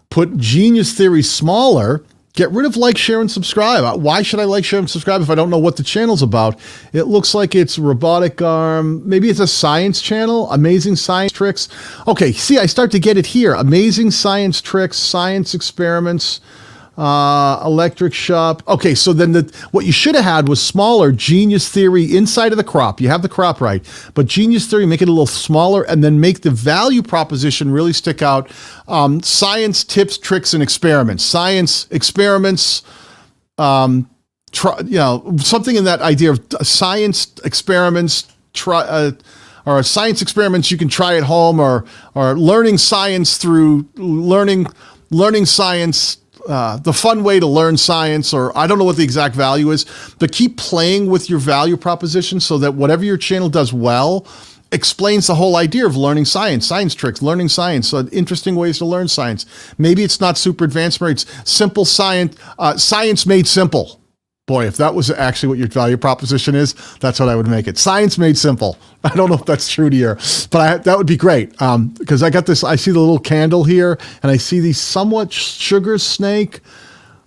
Put Genius Theory smaller. Get rid of like, share, and subscribe. Why should I like, share, and subscribe if I don't know what the channel's about? It looks like it's robotic arm. Maybe it's a science channel. Amazing science tricks. Okay, see, I start to get it here. Amazing science tricks, science experiments, electric shop. Okay, so then what you should have had was smaller Genius Theory inside of the crop. You have the crop right. But Genius Theory, make it a little smaller and then make the value proposition really stick out. Science tips, tricks, and experiments. Science experiments, something in that idea of science experiments, or science experiments you can try at home, or learning science through learning science. The fun way to learn science, or I don't know what the exact value is, but keep playing with your value proposition so that whatever your channel does well explains the whole idea of learning science, science tricks, learning science, interesting ways to learn science. Maybe it's not super advanced, maybe it's simple science, science made simple. Boy, if that was actually what your value proposition is, that's what I would make it. Science made simple. I don't know if that's true to you, but that would be great. Because I got this, I see the little candle here, and I see the somewhat sugar snake.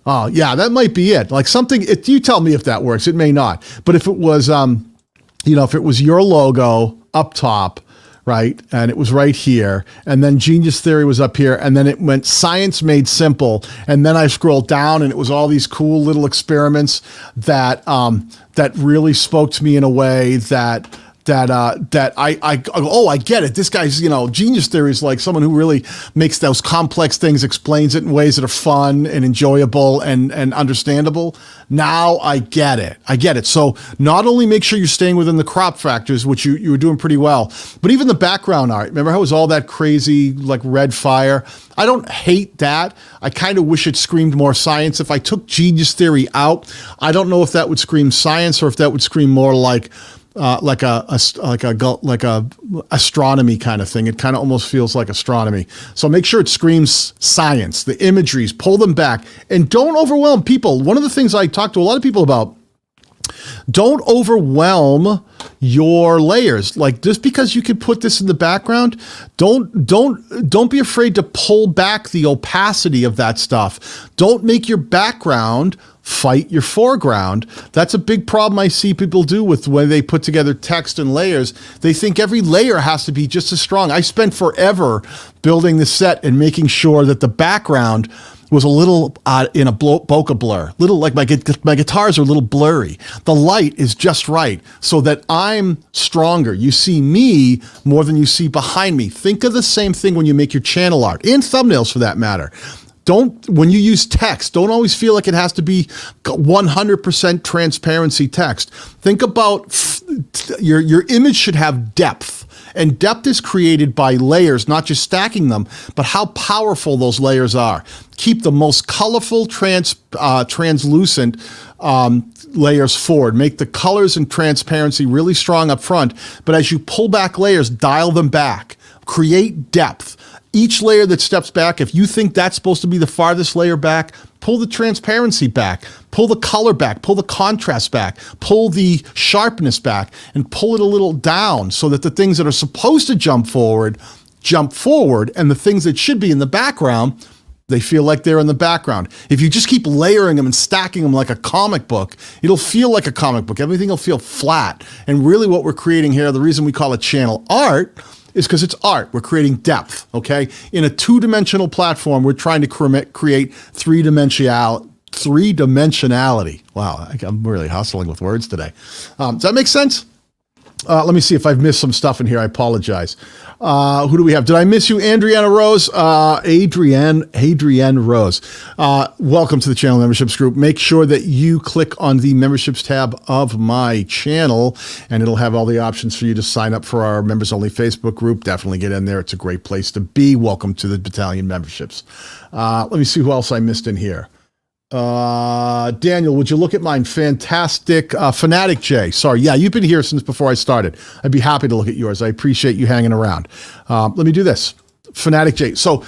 Oh, yeah, that might be it. Like something, you tell me if that works. It may not. But if it was, if it was your logo up top, right, and it was right here, and then Genius Theory was up here, and then it went Science Made Simple, and then I scrolled down, and it was all these cool little experiments that really spoke to me in a way that I get it. This guy's, Genius Theory is like someone who really makes those complex things, explains it in ways that are fun and enjoyable and understandable. Now I get it. So not only make sure you're staying within the crop factors, which you were doing pretty well, but even the background art. Remember how it was all that crazy, like red fire? I don't hate that. I kind of wish it screamed more science. If I took Genius Theory out, I don't know if that would scream science or if that would scream more like a astronomy kind of thing. It kind of almost feels like astronomy. So make sure it screams science. The imageries, pull them back, and don't overwhelm people. One of the things I talk to a lot of people about, don't overwhelm your layers. Like, just because you could put this in the background, don't be afraid to pull back the opacity of that stuff. Don't make your background fight your foreground. That's a big problem I see people do with when they put together text and layers. They think every layer has to be just as strong. I spent forever building the set and making sure that the background was a little in a bokeh blur, little like my guitars are a little blurry. The light is just right so that I'm stronger. You see me more than you see behind me. Think of the same thing when you make your channel art and thumbnails for that matter. When you use text, don't always feel like it has to be 100% transparency text. Think about your image should have depth. And depth is created by layers, not just stacking them, but how powerful those layers are. Keep the most colorful, translucent layers forward. Make the colors and transparency really strong up front, but as you pull back layers, dial them back. Create depth. Each layer that steps back, if you think that's supposed to be the farthest layer back, pull the transparency back, pull the color back, pull the contrast back, pull the sharpness back, and pull it a little down so that the things that are supposed to jump forward, and the things that should be in the background, they feel like they're in the background. If you just keep layering them and stacking them like a comic book, it'll feel like a comic book. Everything will feel flat. And really what we're creating here, the reason we call it channel art, is because it's art. We're creating depth, okay? In a two-dimensional platform, we're trying to create three-dimensionality. Wow, I'm really hustling with words today. Does that make sense? Let me see if I've missed some stuff in here. I apologize. Who do we have? Did I miss you? Adriana Rose? Adrienne Rose. Welcome to the channel memberships group. Make sure that you click on the memberships tab of my channel, and it'll have all the options for you to sign up for our members only Facebook group. Definitely get in there. It's a great place to be. Welcome to the Battalion memberships. Let me see who else I missed in here. Daniel, would you look at mine? Fantastic. Fanatic J. Sorry. Yeah, you've been here since before I started. I'd be happy to look at yours. I appreciate you hanging around. Let me do this. Fanatic J. So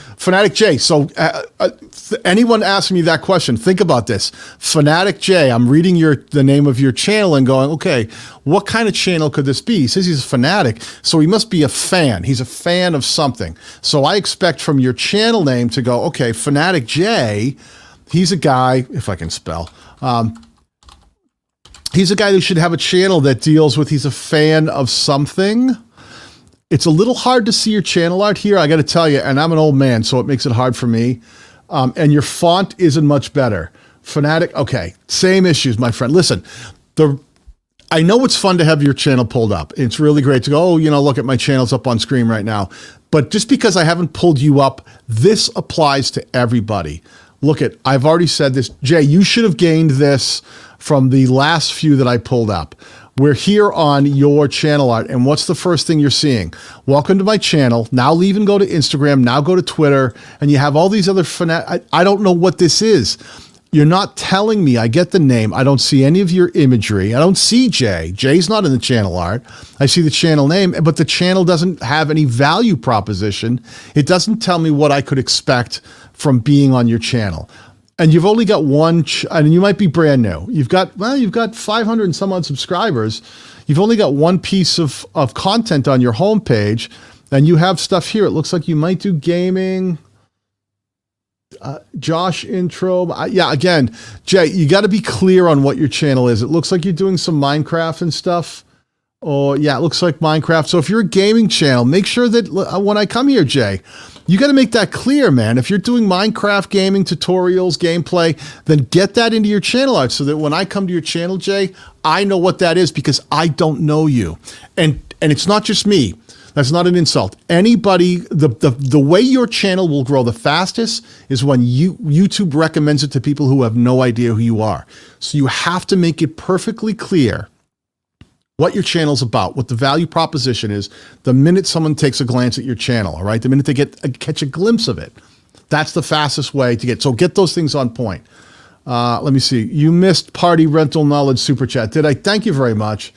anyone asking me that question, think about this. Fanatic J, I'm reading the name of your channel and going, okay, what kind of channel could this be? He says he's a fanatic, so he must be a fan. He's a fan of something. So I expect from your channel name to go, okay, Fanatic J, he's a guy, if I can spell, he's a guy who should have a channel that deals with, he's a fan of something. It's a little hard to see your channel art here, I got to tell you, and I'm an old man, so it makes it hard for me. And your font isn't much better. Fanatic, okay, same issues, my friend. Listen, I know it's fun to have your channel pulled up. It's really great to go, oh, look at my channel's up on screen right now. But just because I haven't pulled you up, this applies to everybody. Look I've already said this. Jay, you should have gained this from the last few that I pulled up. We're here on your channel art, and what's the first thing you're seeing? Welcome to my channel. Now leave and go to Instagram. Now go to Twitter, and you have all these other I don't know what this is. You're not telling me. I get the name. I don't see any of your imagery. I don't see Jay. Jay's not in the channel art. I see the channel name, but the channel doesn't have any value proposition. It doesn't tell me what I could expect from being on your channel. And you've only got one, and you might be brand new. You've got 500 and some odd subscribers. You've only got one piece of content on your homepage, and you have stuff here. It looks like you might do gaming. Josh intro. Yeah, again, Jay, you got to be clear on what your channel is. It looks like you're doing some Minecraft and stuff. Oh, yeah, it looks like Minecraft. So if you're a gaming channel, make sure that when I come here, Jay, you got to make that clear, man. If you're doing Minecraft gaming tutorials, gameplay, then get that into your channel art so that when I come to your channel, Jay, I know what that is because I don't know you. And it's not just me. That's not an insult. Anybody, the way your channel will grow the fastest is when YouTube recommends it to people who have no idea who you are. So you have to make it perfectly clear what your channel's about, what the value proposition is, the minute someone takes a glance at your channel, all right? The minute they catch a glimpse of it. That's the fastest way to get. So get those things on point. Let me see. You missed Party Rental Knowledge Super Chat. Did I? Thank you very much.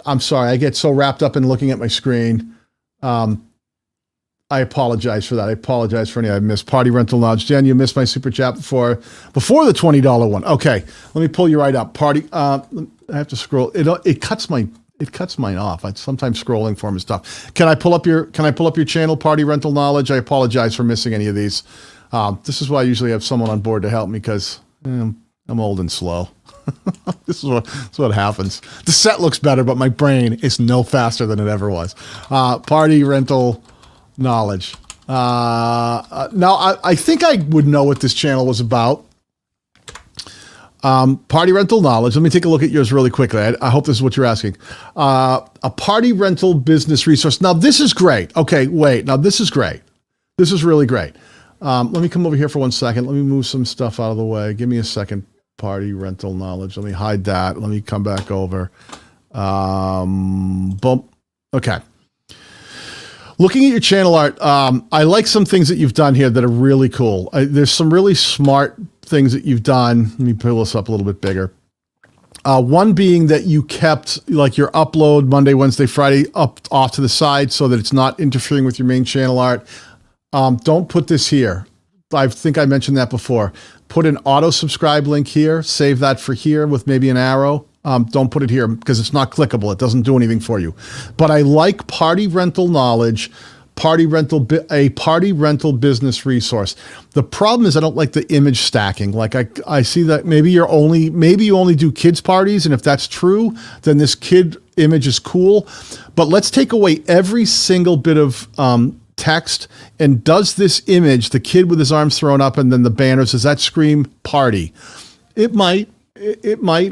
I'm sorry. I get so wrapped up in looking at my screen. I apologize for that. I apologize for any I missed. Party Rental Knowledge. Jen, you missed my Super Chat before the $20 one. Okay. Let me pull you right up. Party. I have to scroll. It cuts mine off. Sometimes scrolling for them is tough. Can I pull up your channel, Party Rental Knowledge? I apologize for missing any of these. This is why I usually have someone on board to help me because I'm old and slow. This is what happens. The set looks better, but my brain is no faster than it ever was. Party Rental Knowledge. Now I think I would know what this channel was about. Party Rental Knowledge. Let me take a look at yours really quickly. I hope this is what you're asking. A party rental business resource. Now this is great. Okay, wait. Now this is great. This is really great. Let me come over here for 1 second. Let me move some stuff out of the way. Give me a second. Party Rental Knowledge. Let me hide that. Let me come back over. Boom. Okay. Looking at your channel art, I like some things that you've done here that are really cool. There's some really smart things that you've done. Let me pull this up a little bit bigger. One being that you kept like your upload Monday, Wednesday, Friday up off to the side so that it's not interfering with your main channel art. Don't put this here. I think I mentioned that before. Put an auto subscribe link here. Save that for here with maybe an arrow. Don't put it here because it's not clickable. It doesn't do anything for you. But I like party rental knowledge, a party rental business resource. The problem is I don't like the image stacking. Like I see that maybe you only do kids parties, and if that's true, then this kid image is cool. But let's take away every single bit of text, and does this image, the kid with his arms thrown up and then the banners, does that scream party? It might.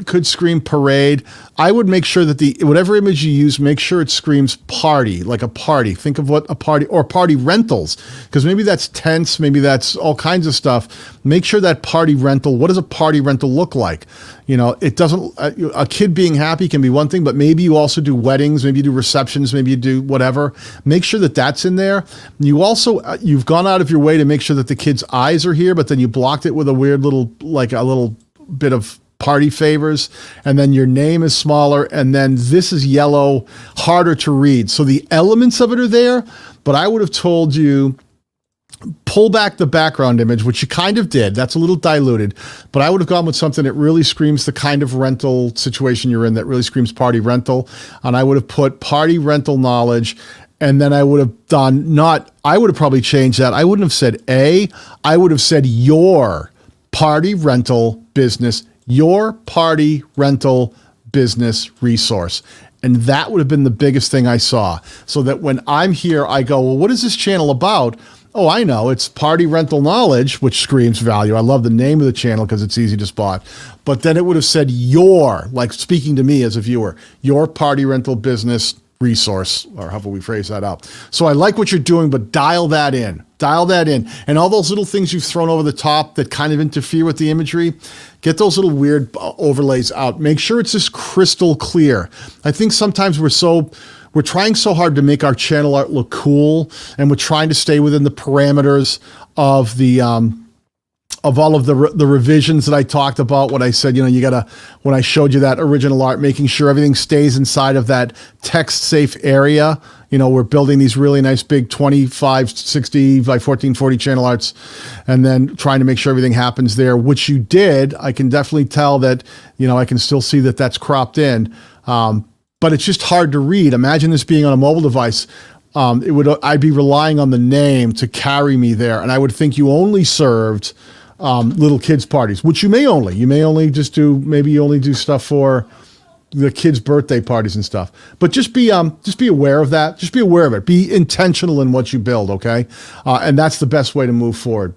Could scream parade. I would make sure that whatever image you use, make sure it screams party, like a party. Think of what a party, or party rentals, because maybe that's tents, maybe that's all kinds of stuff. Make sure that party rental, what does a party rental look like? You know, it doesn't, a kid being happy can be one thing, but maybe you also do weddings, maybe you do receptions, maybe you do whatever. Make sure that that's in there. You also, you've gone out of your way to make sure that the kid's eyes are here, but then you blocked it with a weird little, like a little bit of party favors, and then your name is smaller, and then this is yellow, harder to read. So the elements of it are there, but I would have told you pull back the background image, which you kind of did. That's a little diluted, but I would have gone with something that really screams the kind of rental situation you're in, that really screams party rental. And I would have put party rental knowledge. And then I would have done I would have probably changed that. I wouldn't have said I would have said your party rental business, your party rental business resource. And that would have been the biggest thing I saw. So that when I'm here, I go, well, what is this channel about? Oh, I know. It's party rental knowledge, which screams value. I love the name of the channel because it's easy to spot. But then it would have said your, like speaking to me as a viewer, your party rental business resource, or however we phrase that up. So I like what you're doing, but dial that in. Dial that in. And all those little things you've thrown over the top that kind of interfere with the imagery, get those little weird overlays out. Make sure it's just crystal clear. I think sometimes we're trying so hard to make our channel art look cool, and we're trying to stay within the parameters of the of all of the revisions that I talked about. When I said, you know, when I showed you that original art, making sure everything stays inside of that text safe area. You know, we're building these really nice big 2560 by 1440 channel arts, and then trying to make sure everything happens there, which you did. I can definitely tell that, you know, I can still see that that's cropped in. But it's just hard to read. Imagine this being on a mobile device. I'd be relying on the name to carry me there. And I would think you only served little kids parties, which you may only just do, maybe you only do stuff for the kids' birthday parties and stuff. But just be aware of that. Just be aware of it. Be intentional in what you build, okay? And that's the best way to move forward.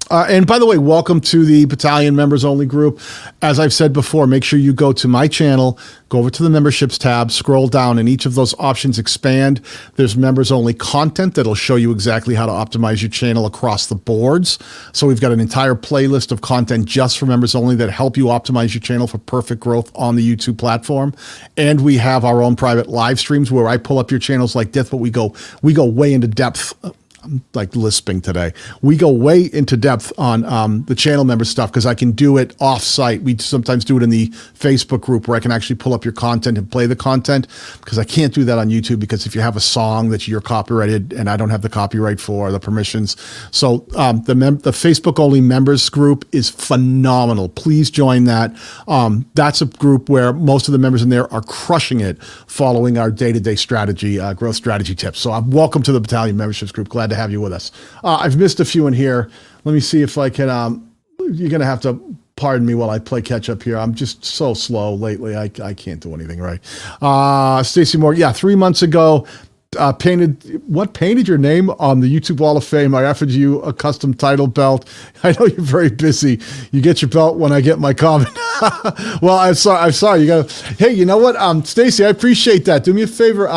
And by the way, welcome to the Battalion members only group. As I've said before, make sure you go to my channel, go over to the memberships tab, scroll down, and each of those options expand. There's members only content that'll show you exactly how to optimize your channel across the boards. So we've got an entire playlist of content just for members only that help you optimize your channel for perfect growth on the YouTube platform. And we have our own private live streams where I pull up your channels like death, but we go way into depth. I'm like lisping today. We go way into depth on the channel member stuff because I can do it off site. We sometimes do it in the Facebook group where I can actually pull up your content and play the content, because I can't do that on YouTube, because if you have a song that you're copyrighted and I don't have the copyright for the permissions. So the Facebook only members group is phenomenal. Please join that. That's a group where most of the members in there are crushing it, following our day-to-day strategy, growth strategy tips. So welcome to the Battalion memberships group. Glad to have you with us. I've missed a few in here. Let me see if I can, you're going to have to pardon me while I play catch up here. I'm just so slow lately. I can't do anything right. Stacy Moore. Yeah. 3 months ago, painted your name on the YouTube Wall of Fame. I offered you a custom title belt. I know you're very busy. You get your belt when I get my comment. Well, I'm sorry. You got to, hey, you know what? Stacy, I appreciate that. Do me a favor.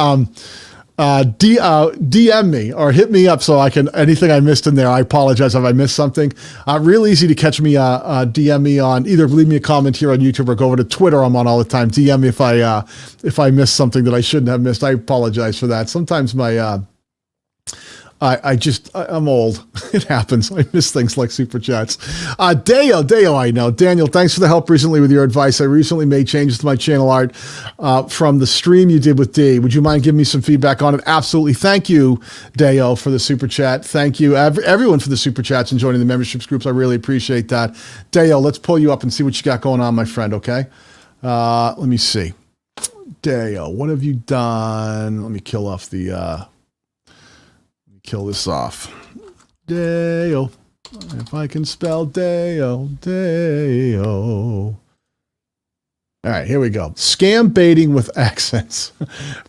DM me or hit me up so I can, anything I missed in there. I apologize if I missed something. Real easy to catch me, DM me on, either leave me a comment here on YouTube or go over to Twitter. I'm on all the time. DM me if I missed something that I shouldn't have missed. I apologize for that. Sometimes my I'm old. It happens. I miss things like super chats. Deo, I know. Daniel, thanks for the help recently with your advice. I recently made changes to my channel art from the stream you did with D. Would you mind giving me some feedback on it? Absolutely. Thank you, Deo, for the super chat. Thank you, everyone, for the super chats and joining the memberships groups. I really appreciate that. Deo, let's pull you up and see what you got going on, my friend, okay? Let me see. Deo, what have you done? Let me kill off the... kill this off. Deo. If I can spell Deo. All right, here we go. Scam baiting with accents.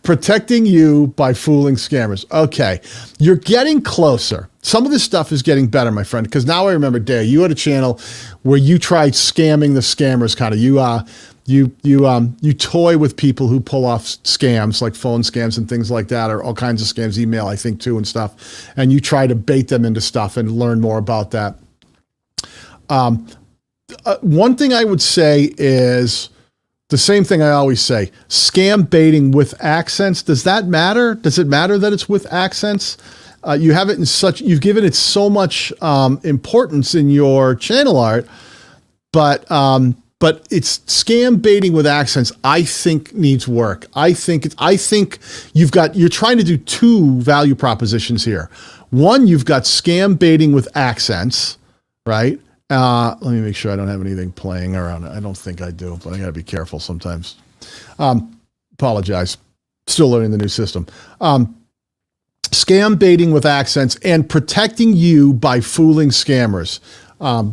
Protecting you by fooling scammers. Okay, you're getting closer. Some of this stuff is getting better, my friend, because now I remember, Deo, you had a channel where you tried scamming the scammers, kind of. You toy with people who pull off scams like phone scams and things like that, or all kinds of scams, email, I think, too, and stuff. And you try to bait them into stuff and learn more about that. One thing I would say is the same thing I always say: scam baiting with accents. Does that matter? Does it matter that it's with accents? You have it in such, you've given it so much importance in your channel art, but it's scam baiting with accents, I think, needs work. I think you're trying to do two value propositions here. One, you've got scam baiting with accents, right? Let me make sure I don't have anything playing around it. I don't think I do, but I gotta be careful sometimes. Apologize. Still learning the new system. Scam baiting with accents and protecting you by fooling scammers. I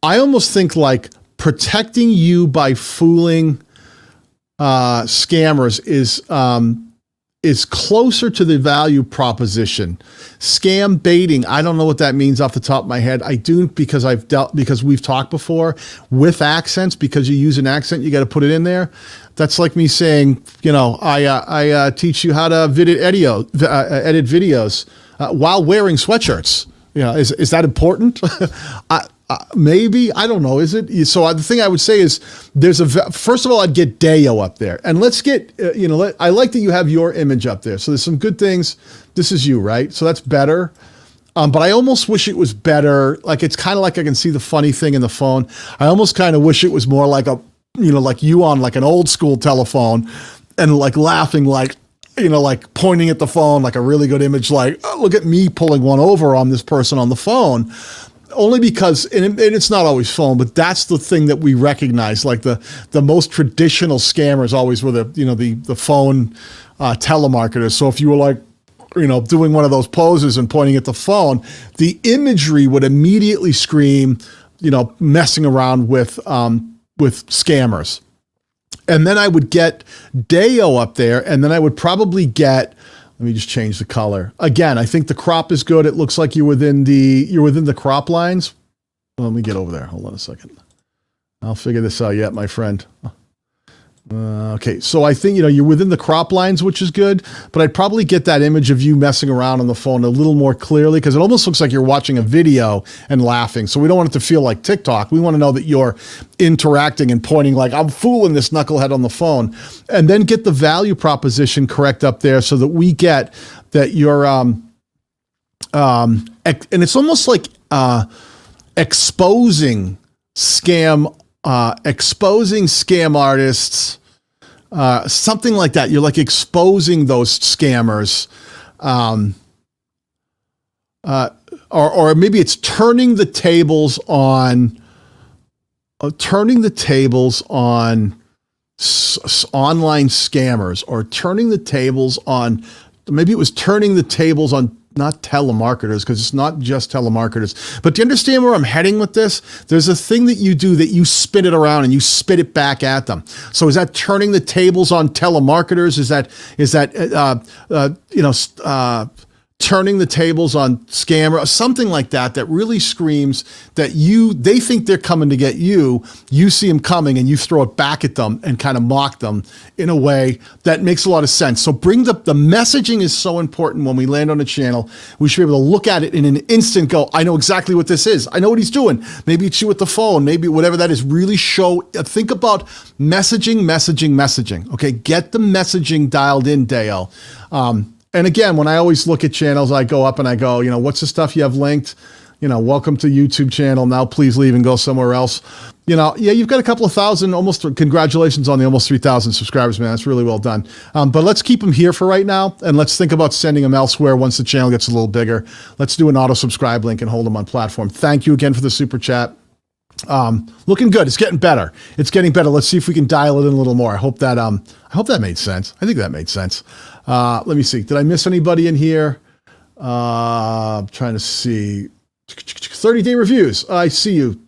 almost think like protecting you by fooling scammers is closer to the value proposition. Scam baiting, I don't know what that means off the top of my head. I do because we've talked before with accents. Because you use an accent, you got to put it in there. That's like me saying, I teach you how to edit videos while wearing sweatshirts. Is that important? Maybe, I don't know. Is it? So the thing I would say is first of all, I'd get Deo up there, and let's get, I like that you have your image up there. So there's some good things. This is you, right? So that's better. But I almost wish it was better. Like, it's kind of like I can see the funny thing in the phone. I almost kind of wish it was more like like you on like an old school telephone and like laughing, like, like pointing at the phone, like a really good image, like, oh, look at me pulling one over on this person on the phone. Only because, and it's not always phone, but that's the thing that we recognize. Like the most traditional scammers always were the phone telemarketers. So if you were like, doing one of those poses and pointing at the phone, the imagery would immediately scream, messing around with scammers. And then I would get Deo up there, and then I would probably get, let me just change the color. Again, I think the crop is good. It looks like you're within the crop lines. Well, let me get over there. Hold on a second. I'll figure this out yet, my friend. Okay, so I think, you're within the crop lines, which is good, but I'd probably get that image of you messing around on the phone a little more clearly, because it almost looks like you're watching a video and laughing. So we don't want it to feel like TikTok. We want to know that you're interacting and pointing like, I'm fooling this knucklehead on the phone. And then get the value proposition correct up there so that we get that you're, and it's almost like exposing scam artists, something like that. You're like exposing those scammers, or maybe it's turning the tables on online scammers, or turning the tables on, maybe it was turning the tables on not telemarketers, because it's not just telemarketers. But do you understand where I'm heading with this? There's a thing that you do that you spin it around and you spit it back at them. So is that turning the tables on telemarketers? Is that turning the tables on scammer, something like that, that really screams that they think they're coming to get you. You see them coming and you throw it back at them and kind of mock them in a way that makes a lot of sense. So bring the messaging is so important when we land on a channel. We should be able to look at it in an instant, go, I know exactly what this is. I know what he's doing. Maybe it's you with the phone, maybe whatever that is. Really think about messaging. Okay. Get the messaging dialed in, Dale. And again, when I always look at channels, I go up and I go, what's the stuff you have linked? Welcome to YouTube channel. Now please leave and go somewhere else. Yeah, you've got a couple of thousand, congratulations on the almost 3,000 subscribers, man. That's really well done. But let's keep them here for right now. And let's think about sending them elsewhere once the channel gets a little bigger. Let's do an auto subscribe link and hold them on platform. Thank you again for the super chat. Looking good. It's getting better. It's getting better. Let's see if we can dial it in a little more. I hope that made sense. I think that made sense. Let me see. Did I miss anybody in here? I'm trying to see. 30-day reviews. I see you.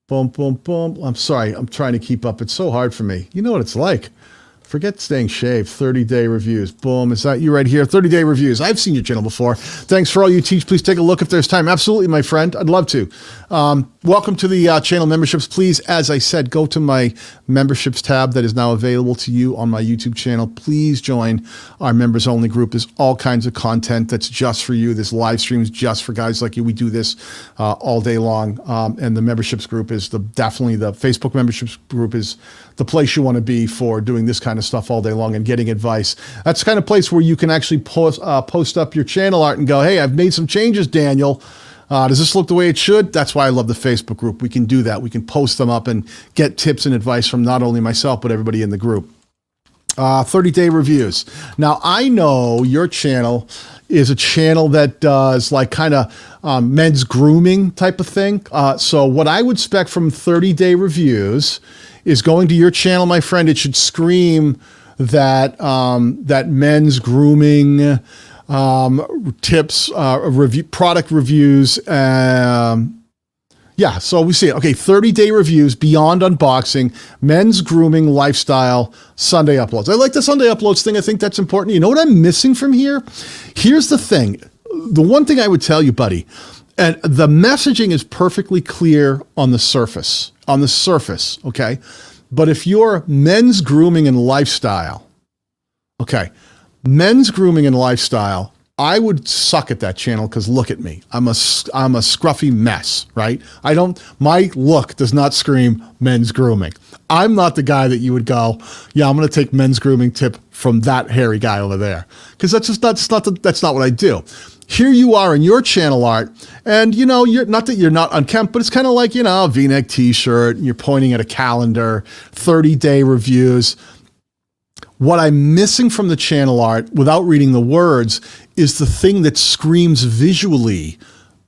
Boom, boom, boom. I'm sorry. I'm trying to keep up. It's so hard for me. You know what it's like. Forget staying shaved. 30-day reviews. Boom. Is that you right here? 30-day reviews. I've seen your channel before. Thanks for all you teach. Please take a look if there's time. Absolutely, my friend. I'd love to. Welcome to the channel memberships. Please, as I said, go to my memberships tab that is now available to you on my YouTube channel. Please join our members only group. There's all kinds of content that's just for you. There's live streams just for guys like you. We do this all day long. And the memberships group is definitely the Facebook memberships group is the place you want to be for doing this kind of stuff all day long and getting advice. That's the kind of place where you can actually post up your channel art and go, hey, I've made some changes, Daniel. Does this look the way it should? That's why I love the Facebook group. We can do that. We can post them up and get tips and advice from not only myself, but everybody in the group. 30-day reviews. Now, I know your channel is a channel that does like kind of men's grooming type of thing. So what I would expect from 30-day reviews is going to your channel, my friend. It should scream that that men's grooming tips, product reviews. Yeah, so we see it. Okay, 30-day reviews, beyond unboxing, men's grooming, lifestyle, Sunday uploads. I like the Sunday uploads thing. I think that's important. You know what I'm missing from here? Here's the thing. The one thing I would tell you, buddy, and the messaging is perfectly clear on the surface, okay? But if you're men's grooming and lifestyle, okay, men's grooming and lifestyle, I would suck at that channel because look at me. I'm a scruffy mess, right? My look does not scream men's grooming. I'm not the guy that you would go, yeah, I'm going to take men's grooming tip from that hairy guy over there. Because that's not what I do. Here you are in your channel art, and you're not that you're not unkempt, but it's kind of like, a V-neck t-shirt, and you're pointing at a calendar, 30-day reviews. What I'm missing from the channel art, without reading the words, is the thing that screams visually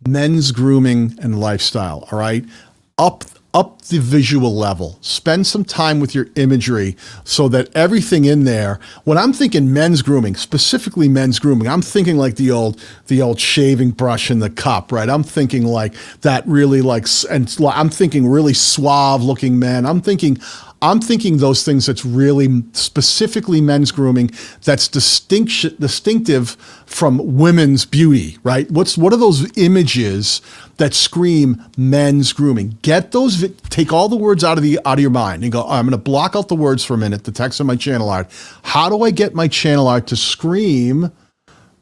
men's grooming and lifestyle, all right? Up the visual level. Spend some time with your imagery so that everything in there, when I'm thinking men's grooming, specifically men's grooming, I'm thinking like the old shaving brush in the cup, right? I'm thinking like that really and I'm thinking really suave looking men. I'm thinking those things that's really specifically men's grooming, that's distinctive from women's beauty, right? What are those images that scream men's grooming? Get those, take all the words out of your mind and go, I'm going to block out the words for a minute, the text on my channel art. How do I get my channel art to scream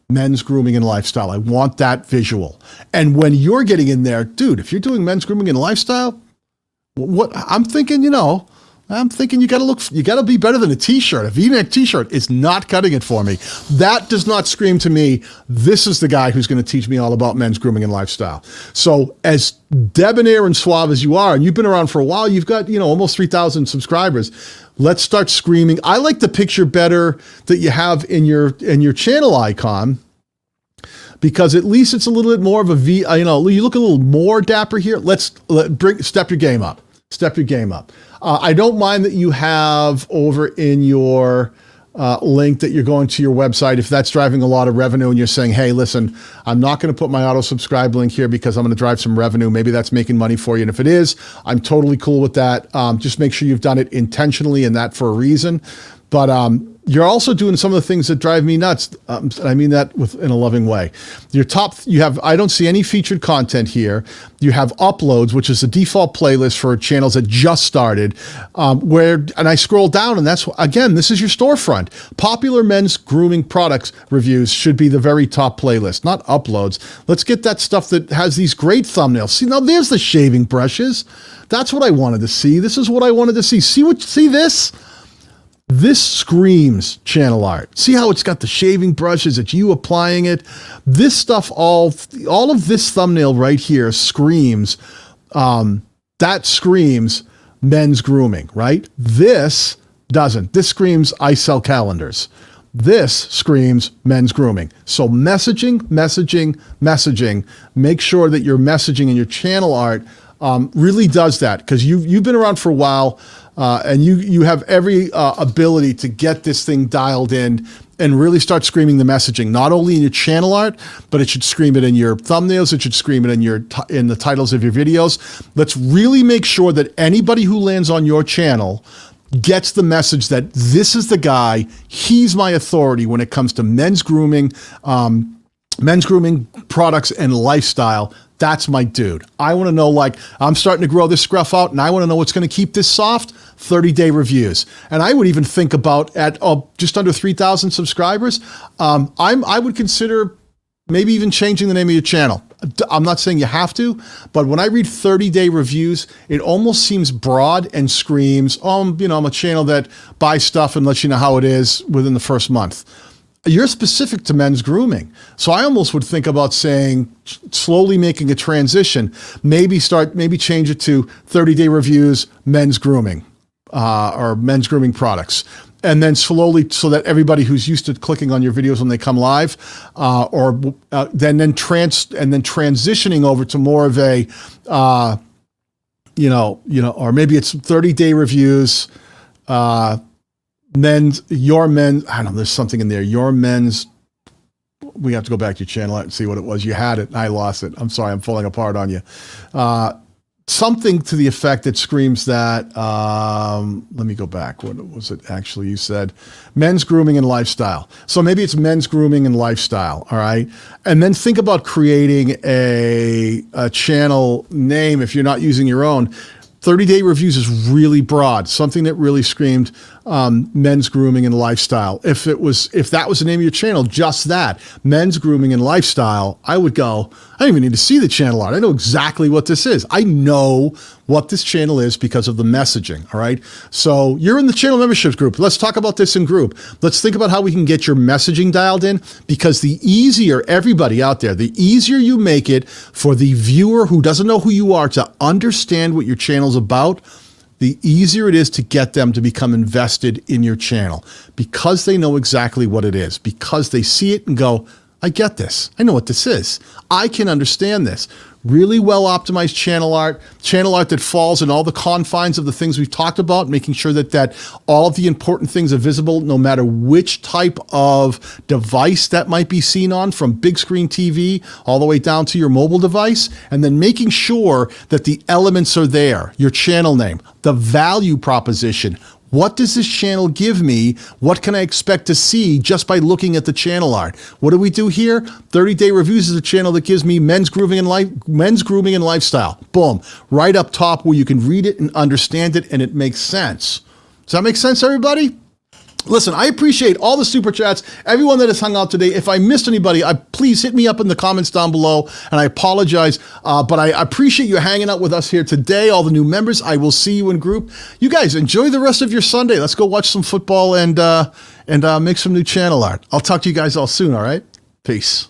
men's grooming and lifestyle? I want that visual. And when you're getting in there, dude, if you're doing men's grooming and lifestyle, I'm thinking, you gotta be better than a t-shirt. A V-neck t-shirt is not cutting it for me. That does not scream to me, this is the guy who's gonna teach me all about men's grooming and lifestyle. So as debonair and suave as you are, and you've been around for a while, you've got, almost 3,000 subscribers. Let's start screaming. I like the picture better that you have in your channel icon, because at least it's a little bit more of a V, you look a little more dapper here. Step your game up. Step your game up. I don't mind that you have over in your link that you're going to your website, if that's driving a lot of revenue and you're saying, hey, listen, I'm not going to put my auto subscribe link here because I'm going to drive some revenue. Maybe that's making money for you. And if it is, I'm totally cool with that. Just make sure you've done it intentionally and that for a reason. But you're also doing some of the things that drive me nuts. And I mean that in a loving way. I don't see any featured content here. You have uploads, which is the default playlist for channels that just started, and I scroll down and this is your storefront. Popular men's grooming products reviews should be the very top playlist, not uploads. Let's get that stuff that has these great thumbnails. See, now there's the shaving brushes. That's what I wanted to see. This is what I wanted to see. See this? This screams channel art. See how it's got the shaving brushes, it's you applying it. This stuff, all of this thumbnail right here screams, that screams men's grooming, right? This doesn't. This screams I sell calendars. This screams men's grooming. So messaging, messaging, messaging. Make sure that your messaging and your channel art really does that, because you've been around for a while, and you have every ability to get this thing dialed in and really start screaming the messaging, not only in your channel art, but it should scream it in your thumbnails. It should scream it in the titles of your videos. Let's really make sure that anybody who lands on your channel gets the message that this is the guy, he's my authority when it comes to men's grooming products and lifestyle. That's my dude. I want to know, like, I'm starting to grow this scruff out and I want to know what's going to keep this soft. 30-day reviews. And I would even think about at just under 3,000 subscribers, I would consider maybe even changing the name of your channel. I'm not saying you have to, but when I read 30-day reviews, it almost seems broad and screams, I'm a channel that buys stuff and lets you know how it is within the first month. You're specific to men's grooming. So I almost would think about saying, slowly making a transition, maybe change it to 30-day reviews, men's grooming, or men's grooming products. And then slowly, so that everybody who's used to clicking on your videos when they come live, then transitioning over to more of a, or maybe it's 30-day reviews, I don't know, there's something in there. Your men's, we have to go back to your channel and see what it was. You had it, and I lost it. I'm sorry, I'm falling apart on you. Something to the effect that screams that, let me go back. What was it actually you said? Men's grooming and lifestyle. So maybe it's men's grooming and lifestyle, all right? And then think about creating a channel name if you're not using your own. 30-day reviews is really broad, something that really screamed men's grooming and lifestyle. If that was the name of your channel, just that, men's grooming and lifestyle, I would go, I don't even need to see the channel art. I know exactly what this is. I know what this channel is because of the messaging, all right? So you're in the channel memberships group. Let's talk about this in group. Let's think about how we can get your messaging dialed in, because the easier, everybody out there, the easier you make it for the viewer who doesn't know who you are to understand what your channel's about, the easier it is to get them to become invested in your channel, because they know exactly what it is, because they see it and go, I get this. I know what this is. I can understand this. Really well optimized channel art that falls in all the confines of the things we've talked about, making sure that all of the important things are visible no matter which type of device that might be seen on, from big screen TV all the way down to your mobile device, and then making sure that the elements are there, your channel name, the value proposition. What does this channel give me? What can I expect to see just by looking at the channel art? What do we do here? 30-day reviews is a channel that gives me men's grooming and lifestyle. Boom, right up top where you can read it and understand it and it makes sense. Does that make sense, everybody? Listen, I appreciate all the super chats, everyone that has hung out today. If I missed anybody, please hit me up in the comments down below, and I apologize, but I appreciate you hanging out with us here today. All the new members, I will see you in group. You guys enjoy the rest of your Sunday. Let's go watch some football and make some new channel art. I'll talk to you guys all soon, all right? Peace.